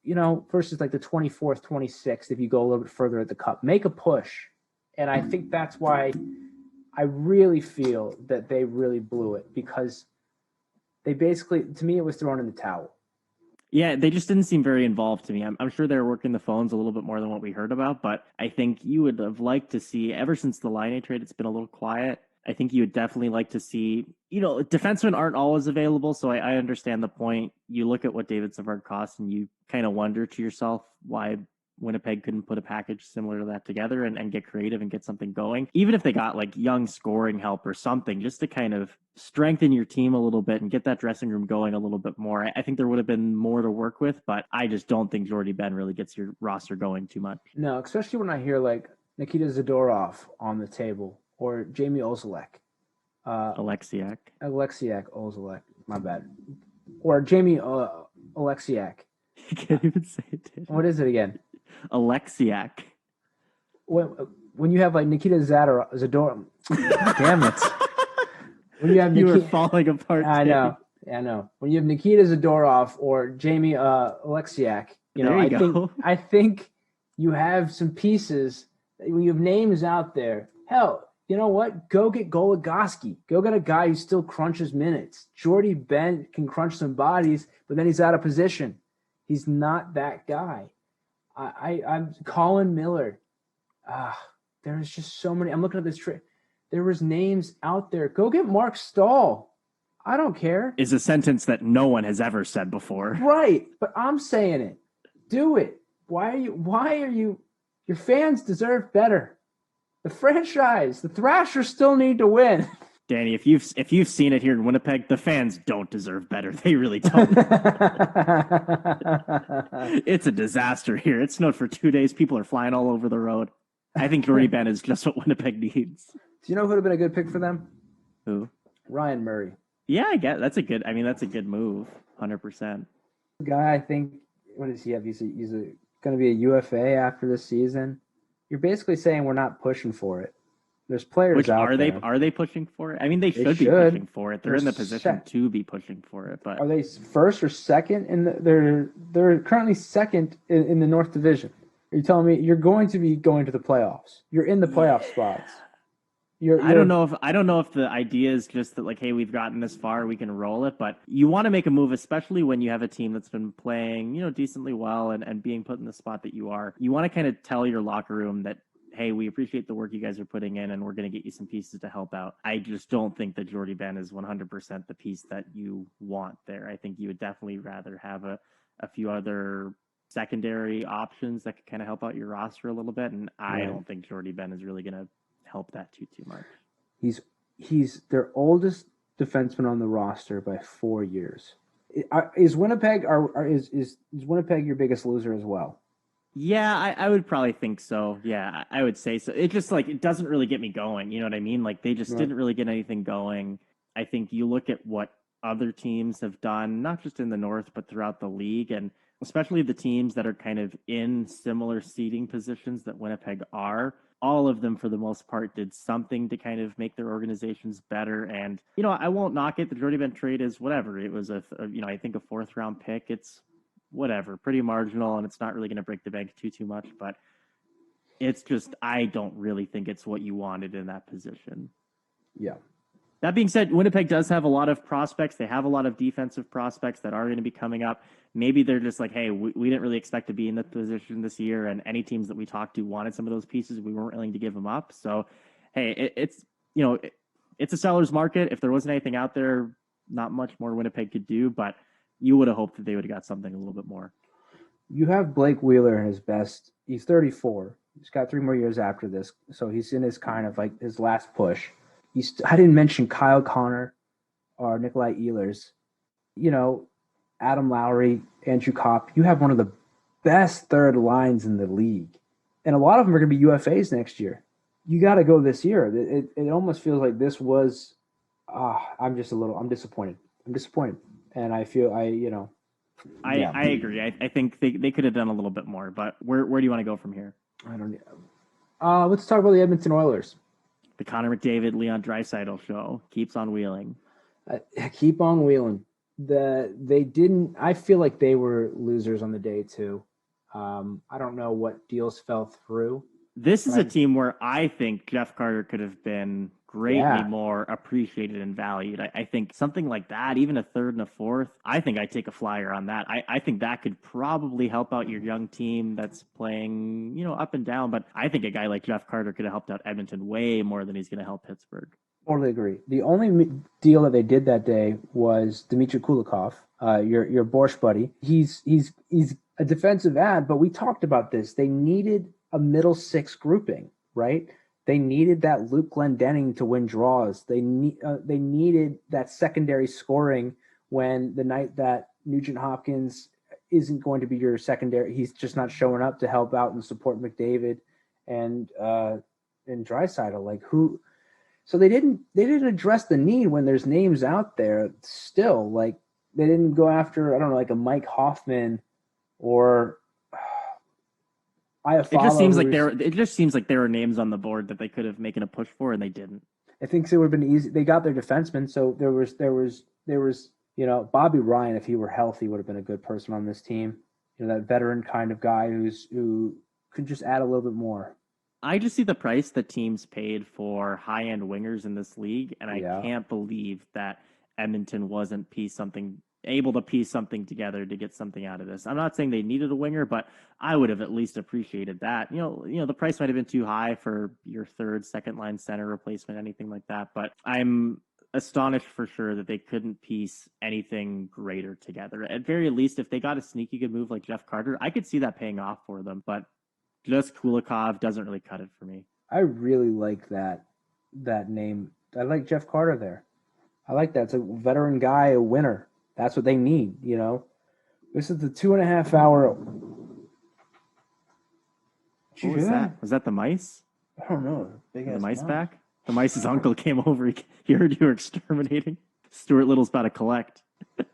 [SPEAKER 2] versus like the 24th, 26th, if you go a little bit further at the cup, make a push. And I think that's why I really feel that they really blew it, because they basically, to me, it was thrown in the towel.
[SPEAKER 1] Yeah, they just didn't seem very involved to me. I'm sure they were working the phones a little bit more than what we heard about, but I think you would have liked to see, ever since the Line trade, it's been a little quiet. I think you would definitely like to see, defensemen aren't always available, so I understand the point. You look at what David Savard costs, and you kind of wonder to yourself why Winnipeg couldn't put a package similar to that together and get creative and get something going. Even if they got like young scoring help or something, just to kind of strengthen your team a little bit and get that dressing room going a little bit more. I think there would have been more to work with, but I just don't think Jordy Ben really gets your roster going too much.
[SPEAKER 2] No, especially when I hear like Nikita Zadorov on the table or Jamie Ozolek.
[SPEAKER 1] Alexiak,
[SPEAKER 2] Ozolek, my bad. Or Jamie Alexiak.
[SPEAKER 1] You can't even say it, dude.
[SPEAKER 2] What is it again?
[SPEAKER 1] Alexiak.
[SPEAKER 2] When you have like Nikita Zadorov, damn it. When you have
[SPEAKER 1] you were falling apart.
[SPEAKER 2] I know. When you have Nikita Zadorov or Jamie Alexiak, I think you have some pieces. When you have names out there, hell, you know what? Go get Goligoski. Go get a guy who still crunches minutes. Jordy Ben can crunch some bodies, but then he's out of position. He's not that guy. I'm Colin Miller. There's just so many. I'm looking at this trade. There was names out there. Go get Mark Stahl. I don't care.
[SPEAKER 1] Is a sentence that no one has ever said before.
[SPEAKER 2] Right, but I'm saying it. Do it. Why are you? Your fans deserve better. The franchise, the Thrashers still need to win.
[SPEAKER 1] Danny, if you've seen it here in Winnipeg, the fans don't deserve better. They really don't. It's a disaster here. It snowed for 2 days. People are flying all over the road. I think Jordy Ben is just what Winnipeg needs.
[SPEAKER 2] Do you know who would have been a good pick for them?
[SPEAKER 1] Who?
[SPEAKER 2] Ryan Murray.
[SPEAKER 1] Yeah, I get that's a good move. 100%.
[SPEAKER 2] Guy, I think, what does he have? He's going to be a UFA after this season. You're basically saying we're not pushing for it. There's players out there.
[SPEAKER 1] Are they pushing for it? I mean, they should be pushing for it. They're in the position to be pushing for it. But
[SPEAKER 2] are they first or second? They're currently second in the North Division. Are you telling me you're going to be going to the playoffs? You're in the playoff spots.
[SPEAKER 1] I don't know if the idea is just that, like, hey, we've gotten this far, we can roll it. But you want to make a move, especially when you have a team that's been playing, decently well and being put in the spot that you are. You want to kind of tell your locker room that, hey, we appreciate the work you guys are putting in, and we're going to get you some pieces to help out. I just don't think that Jordy Ben is 100% the piece that you want there. I think you would definitely rather have a few other secondary options that could kind of help out your roster a little bit, and I don't think Jordy Ben is really going to help that too much.
[SPEAKER 2] He's their oldest defenseman on the roster by 4 years. Is Winnipeg is Winnipeg your biggest loser as well?
[SPEAKER 1] Yeah, I would probably think so. Yeah, I would say so. It just it doesn't really get me going. You know what I mean? Like, they just didn't really get anything going. I think you look at what other teams have done, not just in the North, but throughout the league, and especially the teams that are kind of in similar seeding positions that Winnipeg are. All of them, for the most part, did something to kind of make their organizations better. And, I won't knock it. The Jordy Ben trade is whatever. It was I think a 4th round pick. It's whatever, pretty marginal, and it's not really going to break the bank too much, but it's just, I don't really think it's what you wanted in that position.
[SPEAKER 2] Yeah.
[SPEAKER 1] That being said, Winnipeg does have a lot of prospects. They have a lot of defensive prospects that are going to be coming up. Maybe they're just like, hey, we didn't really expect to be in that position this year, and any teams that we talked to wanted some of those pieces. We weren't willing to give them up. So, hey, it's a seller's market. If there wasn't anything out there, not much more Winnipeg could do, but you would have hoped that they would have got something a little bit more.
[SPEAKER 2] You have Blake Wheeler in his best. He's 34. He's got 3 more years after this, so he's in his kind of like his last push. I didn't mention Kyle Connor or Nikolai Ehlers. Adam Lowry, Andrew Kopp. You have one of the best third lines in the league, and a lot of them are going to be UFAs next year. You got to go this year. It almost feels like this was. I'm disappointed. And I feel I agree.
[SPEAKER 1] I think they could have done a little bit more, but where do you want to go from here?
[SPEAKER 2] I don't know. Let's talk about the Edmonton Oilers.
[SPEAKER 1] The Connor McDavid, Leon Draisaitl show keeps on wheeling.
[SPEAKER 2] Keep on wheeling. they didn't. I feel like they were losers on the day too. I don't know what deals fell through.
[SPEAKER 1] This is a team where I think Jeff Carter could have been greatly more appreciated and valued. I think something like that, even a third and a fourth, I think I take a flyer on that. I think that could probably help out your young team that's playing, up and down. But I think a guy like Jeff Carter could have helped out Edmonton way more than he's going to help Pittsburgh.
[SPEAKER 2] Totally agree. The only deal that they did that day was Dmitry Kulikov, your Borscht buddy. He's a defensive ad, but we talked about this. They needed a middle six grouping, right? They needed that Luke Glendening to win draws. They needed that secondary scoring when the night that Nugent Hopkins isn't going to be your secondary. He's just not showing up to help out and support McDavid and Draisaitl. Like who? So they didn't address the need when there's names out there still. Like they didn't go after, I don't know, like a Mike Hoffman or
[SPEAKER 1] it just seems like there were names on the board that they could have making a push for, and they didn't.
[SPEAKER 2] I think it would have been easy. They got their defenseman, so there was Bobby Ryan, if he were healthy, would have been a good person on this team. That veteran kind of guy who could just add a little bit more.
[SPEAKER 1] I just see the price that teams paid for high-end wingers in this league, and I can't believe that Edmonton wasn't able to piece something together to get something out of this. I'm not saying they needed a winger, but I would have at least appreciated that. The price might have been too high for your third, second line center replacement, anything like that. But I'm astonished for sure that they couldn't piece anything greater together. At very least, if they got a sneaky good move like Jeff Carter, I could see that paying off for them. But just Kulikov doesn't really cut it for me.
[SPEAKER 2] I really like that name. I like Jeff Carter there. I like that. It's a veteran guy, a winner. That's what they need, This is the 2.5 hour.
[SPEAKER 1] What was that? Was that the mice?
[SPEAKER 2] I don't know.
[SPEAKER 1] The mice back? The mice's uncle came over. He heard you were exterminating. Stuart Little's about to collect. This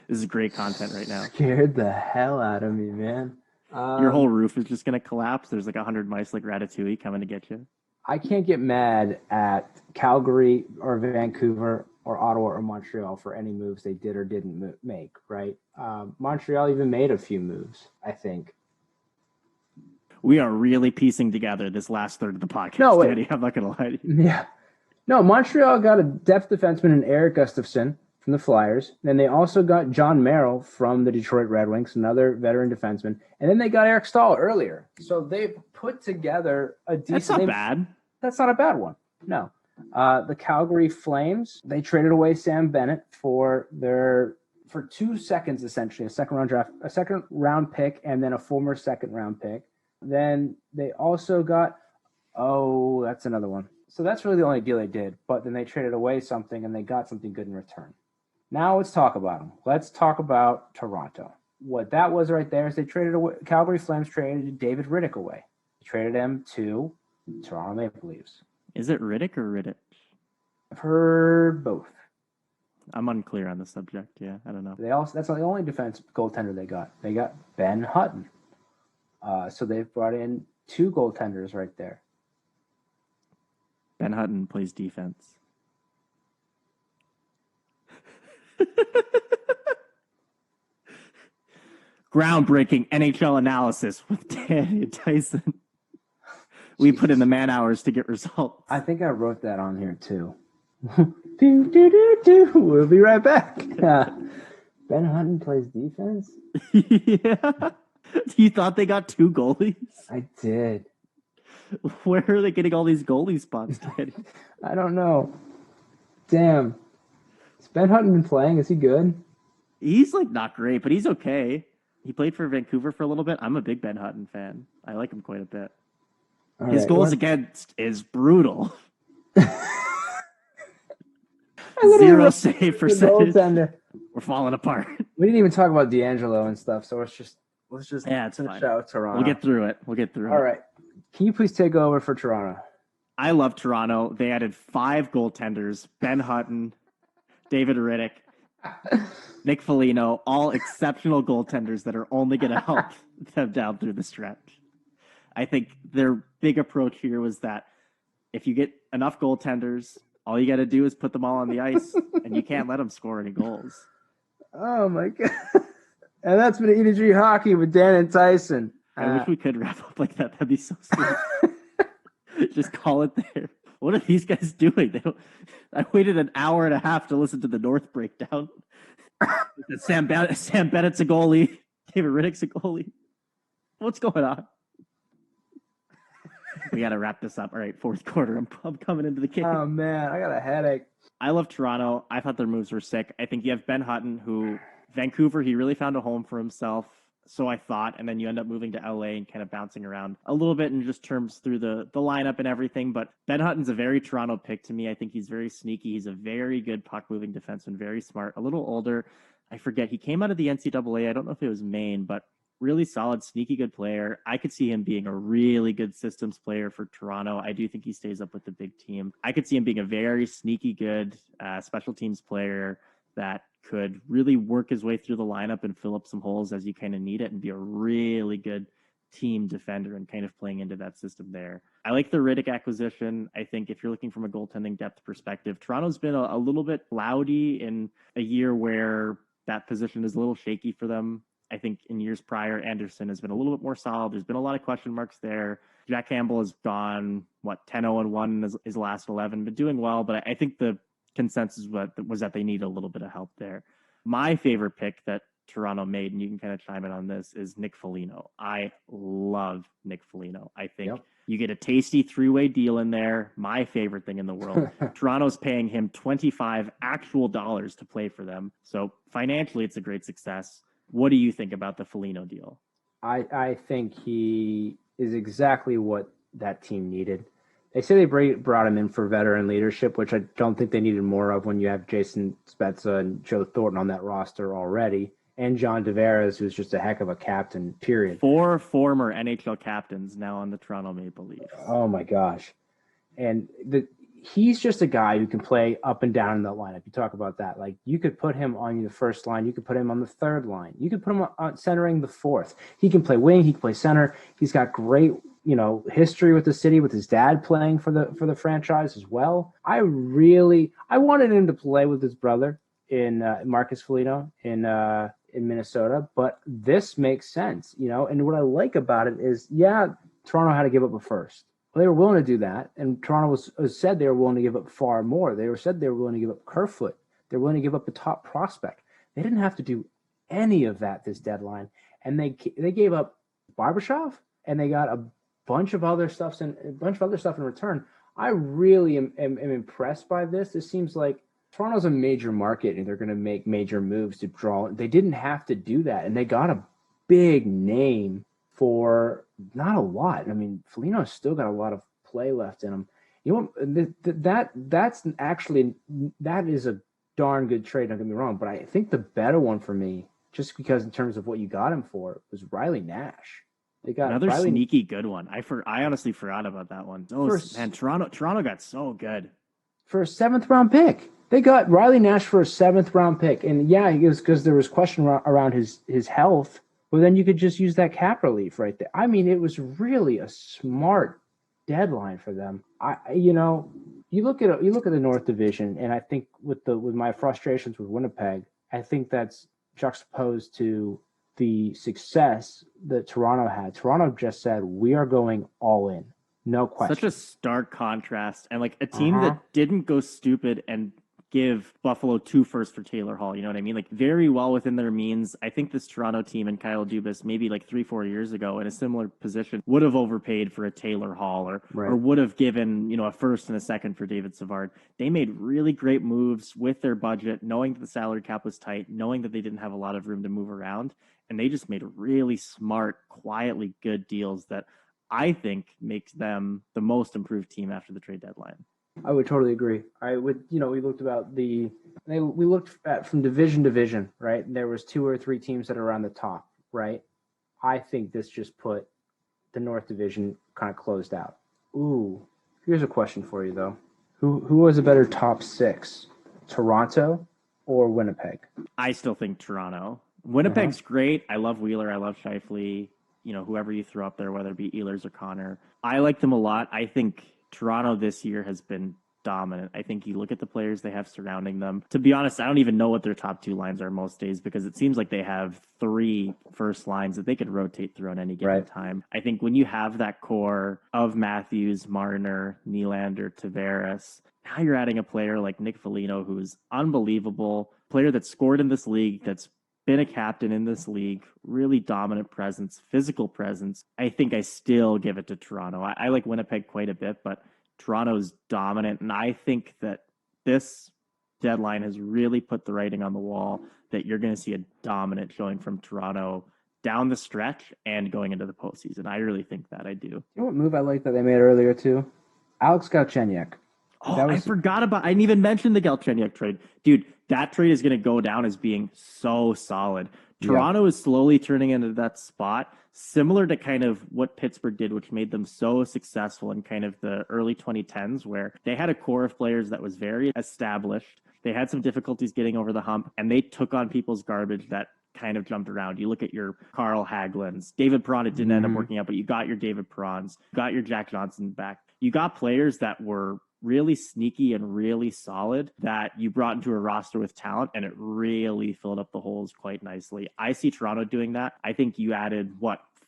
[SPEAKER 1] is great content right now.
[SPEAKER 2] Scared the hell out of me, man.
[SPEAKER 1] Your whole roof is just going to collapse. There's like 100 mice like Ratatouille coming to get you.
[SPEAKER 2] I can't get mad at Calgary or Vancouver or Ottawa or Montreal for any moves they did or didn't make, right? Montreal even made a few moves, I think.
[SPEAKER 1] We are really piecing together this last third of the podcast, Danny. I'm not going to lie to you.
[SPEAKER 2] Yeah. No, Montreal got a depth defenseman in Eric Gustafsson from the Flyers. Then they also got John Merrill from the Detroit Red Wings, another veteran defenseman. And then they got Eric Stahl earlier. So they put together a decent...
[SPEAKER 1] That's not bad.
[SPEAKER 2] That's not a bad one. No. The Calgary Flames, they traded away Sam Bennett for 2 seconds, essentially, a second round pick, and then a former second round pick. Then they also got, that's another one. So that's really the only deal they did. But then they traded away something, and they got something good in return. Now let's talk about them. Let's talk about Toronto. What that was right there is they traded away. Calgary Flames traded David Riddick away. They traded him to Toronto Maple Leafs.
[SPEAKER 1] Is it Riddick or Riddick?
[SPEAKER 2] I've heard both.
[SPEAKER 1] I'm unclear on the subject. Yeah, I don't know.
[SPEAKER 2] That's not the only defense goaltender they got. They got Ben Hutton. So they've brought in 2 goaltenders right there.
[SPEAKER 1] Ben Hutton plays defense. Groundbreaking NHL analysis with Dan and Tyson. We put in the man hours to get results.
[SPEAKER 2] I think I wrote that on here too. We'll be right back. Ben Hutton plays defense?
[SPEAKER 1] Yeah. You thought they got 2 goalies?
[SPEAKER 2] I did.
[SPEAKER 1] Where are they getting all these goalie spots, Daddy?
[SPEAKER 2] I don't know. Damn. Has Ben Hutton been playing? Is he good?
[SPEAKER 1] He's like not great, but he's okay. He played for Vancouver for a little bit. I'm a big Ben Hutton fan. I like him quite a bit. His goals against is brutal. 0 save percentage. We're falling apart.
[SPEAKER 2] We didn't even talk about D'Angelo and stuff, so let's just
[SPEAKER 1] it's fine.
[SPEAKER 2] Shout Toronto.
[SPEAKER 1] We'll get through it.
[SPEAKER 2] All right. Can you please take over for Toronto?
[SPEAKER 1] I love Toronto. They added 5 goaltenders: Ben Hutton, David Riddick, Nick Foligno, all exceptional goaltenders that are only going to help them down through the stretch. I think their big approach here was that if you get enough goaltenders, all you got to do is put them all on the ice, and you can't let them score any goals.
[SPEAKER 2] Oh my god! And that's been E2G Hockey with Dan and Tyson.
[SPEAKER 1] I wish we could wrap up like that. That'd be so sweet. Just call it there. What are these guys doing? I waited an hour and a half to listen to the North breakdown. Sam Bennett's a goalie. David Riddick's a goalie. What's going on? We got to wrap this up. All right, fourth quarter. I'm coming into the game.
[SPEAKER 2] Oh, man, I got a headache.
[SPEAKER 1] I love Toronto. I thought their moves were sick. I think you have Ben Hutton, who Vancouver, he really found a home for himself. So I thought, and then you end up moving to LA and kind of bouncing around a little bit in just terms through the lineup and everything. But Ben Hutton's a very Toronto pick to me. I think he's very sneaky. He's a very good puck moving defenseman, very smart, a little older. I forget. He came out of the NCAA. I don't know if it was Maine, but really solid, sneaky good player. I could see him being a really good systems player for Toronto. I do think he stays up with the big team. I could see him being a very sneaky good special teams player that could really work his way through the lineup and fill up some holes as you kind of need it and be a really good team defender and kind of playing into that system there. I like the Riddick acquisition. I think if you're looking from a goaltending depth perspective, Toronto's been a little bit cloudy in a year where that position is a little shaky for them. I think in years prior, Anderson has been a little bit more solid. There's been a lot of question marks there. Jack Campbell has gone, 10-0-1 in his last 11, but doing well. But I think the consensus was that they need a little bit of help there. My favorite pick that Toronto made, and you can kind of chime in on this, is Nick Foligno. I love Nick Foligno. I think you get a tasty three-way deal in there. My favorite thing in the world. Toronto's paying him $25 actual dollars to play for them. So financially, it's a great success. What do you think about the Foligno deal?
[SPEAKER 2] I think he is exactly what that team needed. They say they brought him in for veteran leadership, which I don't think they needed more of when you have Jason Spezza and Joe Thornton on that roster already, and John Tavares, who's just a heck of a captain, period.
[SPEAKER 1] 4 former NHL captains now on the Toronto Maple Leafs.
[SPEAKER 2] Oh, my gosh. And he's just a guy who can play up and down in that lineup. You talk about that. Like, you could put him on the first line. You could put him on the third line. You could put him on centering the fourth. He can play wing. He can play center. He's got great, history with the city, with his dad playing for the franchise as well. I wanted him to play with his brother in Marcus Foligno in Minnesota, but this makes sense, And what I like about it is, Toronto had to give up a first. Well, they were willing to do that, and Toronto was said they were willing to give up far more. They said they were willing to give up Kerfoot. They're willing to give up a top prospect. They didn't have to do any of that this deadline, and they gave up Barbashev, and they got a bunch of other stuff in return. I really am impressed by this. This seems like Toronto's a major market, and they're going to make major moves to draw. They didn't have to do that, and they got a big name for not a lot. I mean, Foligno's still got a lot of play left in him. That is a darn good trade. Don't get me wrong, but I think the better one for me, just because in terms of what you got him for, was Riley Nash. They got
[SPEAKER 1] another sneaky good one. I honestly forgot about that one. Toronto got so good
[SPEAKER 2] for a 7th round pick. They got Riley Nash for a 7th round pick, and it was because there was question around his health. Well, then you could just use that cap relief right there. I mean, it was really a smart deadline for them. You look at the North Division, and I think with my frustrations with Winnipeg, I think that's juxtaposed to the success that Toronto had. Toronto just said, we are going all in. No question.
[SPEAKER 1] Such a stark contrast. And like a team that didn't go stupid and give Buffalo 2 firsts for Taylor Hall. You know what I mean? Like, very well within their means. I think this Toronto team and Kyle Dubas, maybe like 3-4 years ago in a similar position, would have overpaid for a Taylor Hall or would have given, a first and a second for David Savard. They made really great moves with their budget, knowing that the salary cap was tight, knowing that they didn't have a lot of room to move around. And they just made really smart, quietly good deals that I think makes them the most improved team after the trade deadline.
[SPEAKER 2] I would totally agree. We looked at from division to division, right? And there was 2 or 3 teams that are around the top, right? I think this just put the North Division kind of closed out. Ooh, here's a question for you though. Who was a better top 6, Toronto or Winnipeg?
[SPEAKER 1] I still think Toronto. Winnipeg's great. I love Wheeler. I love Scheifele. Whoever you throw up there, whether it be Ehlers or Connor. I like them a lot. I think Toronto this year has been dominant. I think you look at the players they have surrounding them. To be honest, I don't even know what their top two lines are most days because it seems like they have 3 first lines that they could rotate through on any given time. I think when you have that core of Matthews, Marner, Nylander, Tavares, now you're adding a player like Nick Foligno, who's unbelievable, player that scored in this league, that's been a captain in this league, really dominant presence, physical presence. I think I still give it to Toronto. I like Winnipeg quite a bit, but Toronto's dominant. And I think that this deadline has really put the writing on the wall that you're going to see a dominant showing from Toronto down the stretch and going into the postseason. I really think that I do.
[SPEAKER 2] You know what move I like that they made earlier too? Alex Galchenyuk.
[SPEAKER 1] Oh, I forgot about. I didn't even mention the Galchenyuk trade, dude. That trade is going to go down as being so solid. Toronto is slowly turning into that spot, similar to kind of what Pittsburgh did, which made them so successful in kind of the early 2010s, where they had a core of players that was very established. They had some difficulties getting over the hump, and they took on people's garbage that kind of jumped around. You look at your Carl Hagelin's, David Perron, it didn't end up working out, but you got your David Perrons, you got your Jack Johnson back. You got players that were really sneaky and really solid that you brought into a roster with talent, and it really filled up the holes quite nicely. I see Toronto doing that. I think you added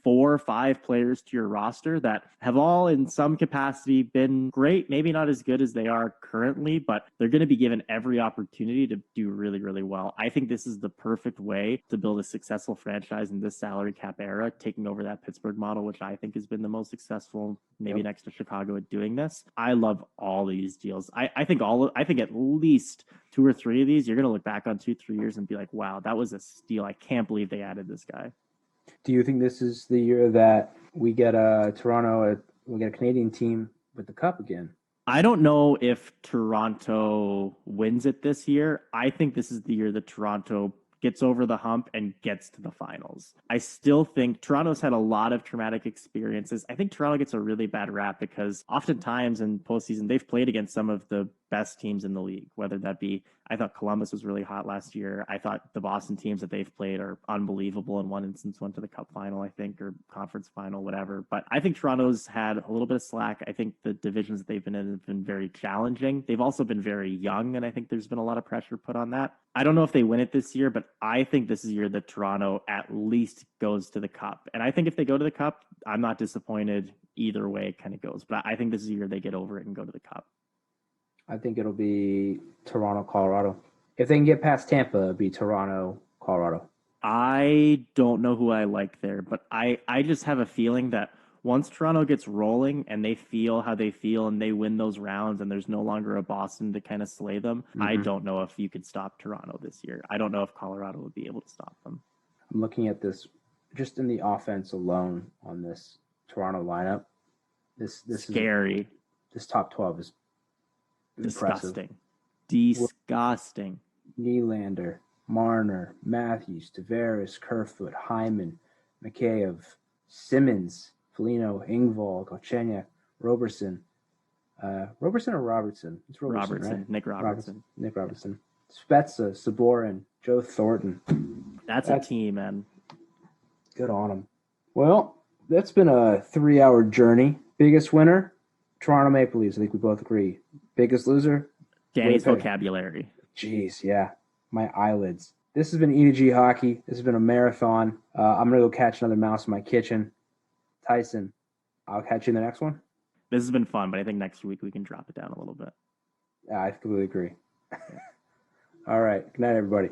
[SPEAKER 1] 4 or 5 players to your roster that have all in some capacity been great, maybe not as good as they are currently, but they're going to be given every opportunity to do really, really well. I think this is the perfect way to build a successful franchise in this salary cap era, taking over that Pittsburgh model, which I think has been the most successful, maybe next to Chicago at doing this. I love all these deals. I think at least 2 or 3 of these, you're going to look back on 2-3 years and be like, wow, that was a steal. I can't believe they added this guy.
[SPEAKER 2] Do you think this is the year that we get we get a Canadian team with the cup again?
[SPEAKER 1] I don't know if Toronto wins it this year. I think this is the year that Toronto gets over the hump and gets to the finals. I still think Toronto's had a lot of traumatic experiences. I think Toronto gets a really bad rap because oftentimes in postseason, they've played against some of the best teams in the league, whether that be, I thought Columbus was really hot last year. I thought the Boston teams that they've played are unbelievable. In one instance, went to the cup final, I think, or conference final, whatever. But I think Toronto's had a little bit of slack. I think the divisions that they've been in have been very challenging. They've also been very young, and I think there's been a lot of pressure put on that. I don't know if they win it this year, but I think this is the year that Toronto at least goes to the cup. And I think if they go to the cup, I'm not disappointed either way it kind of goes. But I think this is the year they get over it and go to the cup.
[SPEAKER 2] I think it'll be Toronto, Colorado. If they can get past Tampa, it'll be Toronto, Colorado.
[SPEAKER 1] I don't know who I like there, but I just have a feeling that once Toronto gets rolling and they feel how they feel and they win those rounds and there's no longer a Boston to kind of slay them, I don't know if you could stop Toronto this year. I don't know if Colorado would be able to stop them.
[SPEAKER 2] I'm looking at this just in the offense alone on this Toronto lineup. This
[SPEAKER 1] scary.
[SPEAKER 2] This top 12 is
[SPEAKER 1] disgusting.
[SPEAKER 2] Impressive.
[SPEAKER 1] Disgusting.
[SPEAKER 2] Nylander, Marner, Matthews, Tavares, Kerfoot, Hyman, Mikheyev, Simmons, Foligno, Engvall, Galchenyuk, Robertson. Robertson or Robertson? It's Robertson, right?
[SPEAKER 1] Nick Robertson.
[SPEAKER 2] Nick Robertson. Spezza, Saborin, Joe Thornton.
[SPEAKER 1] That's a team, man.
[SPEAKER 2] Good on him. Well, that's been a 3-hour journey. Biggest winner, Toronto Maple Leafs. I think we both agree. Biggest loser,
[SPEAKER 1] Danny's vocabulary.
[SPEAKER 2] Jeez, yeah. My eyelids. This has been E2G Hockey. This has been a marathon. I'm going to go catch another mouse in my kitchen. Tyson, I'll catch you in the next one.
[SPEAKER 1] This has been fun, but I think next week we can drop it down a little bit.
[SPEAKER 2] I completely agree. All right. Good night, everybody.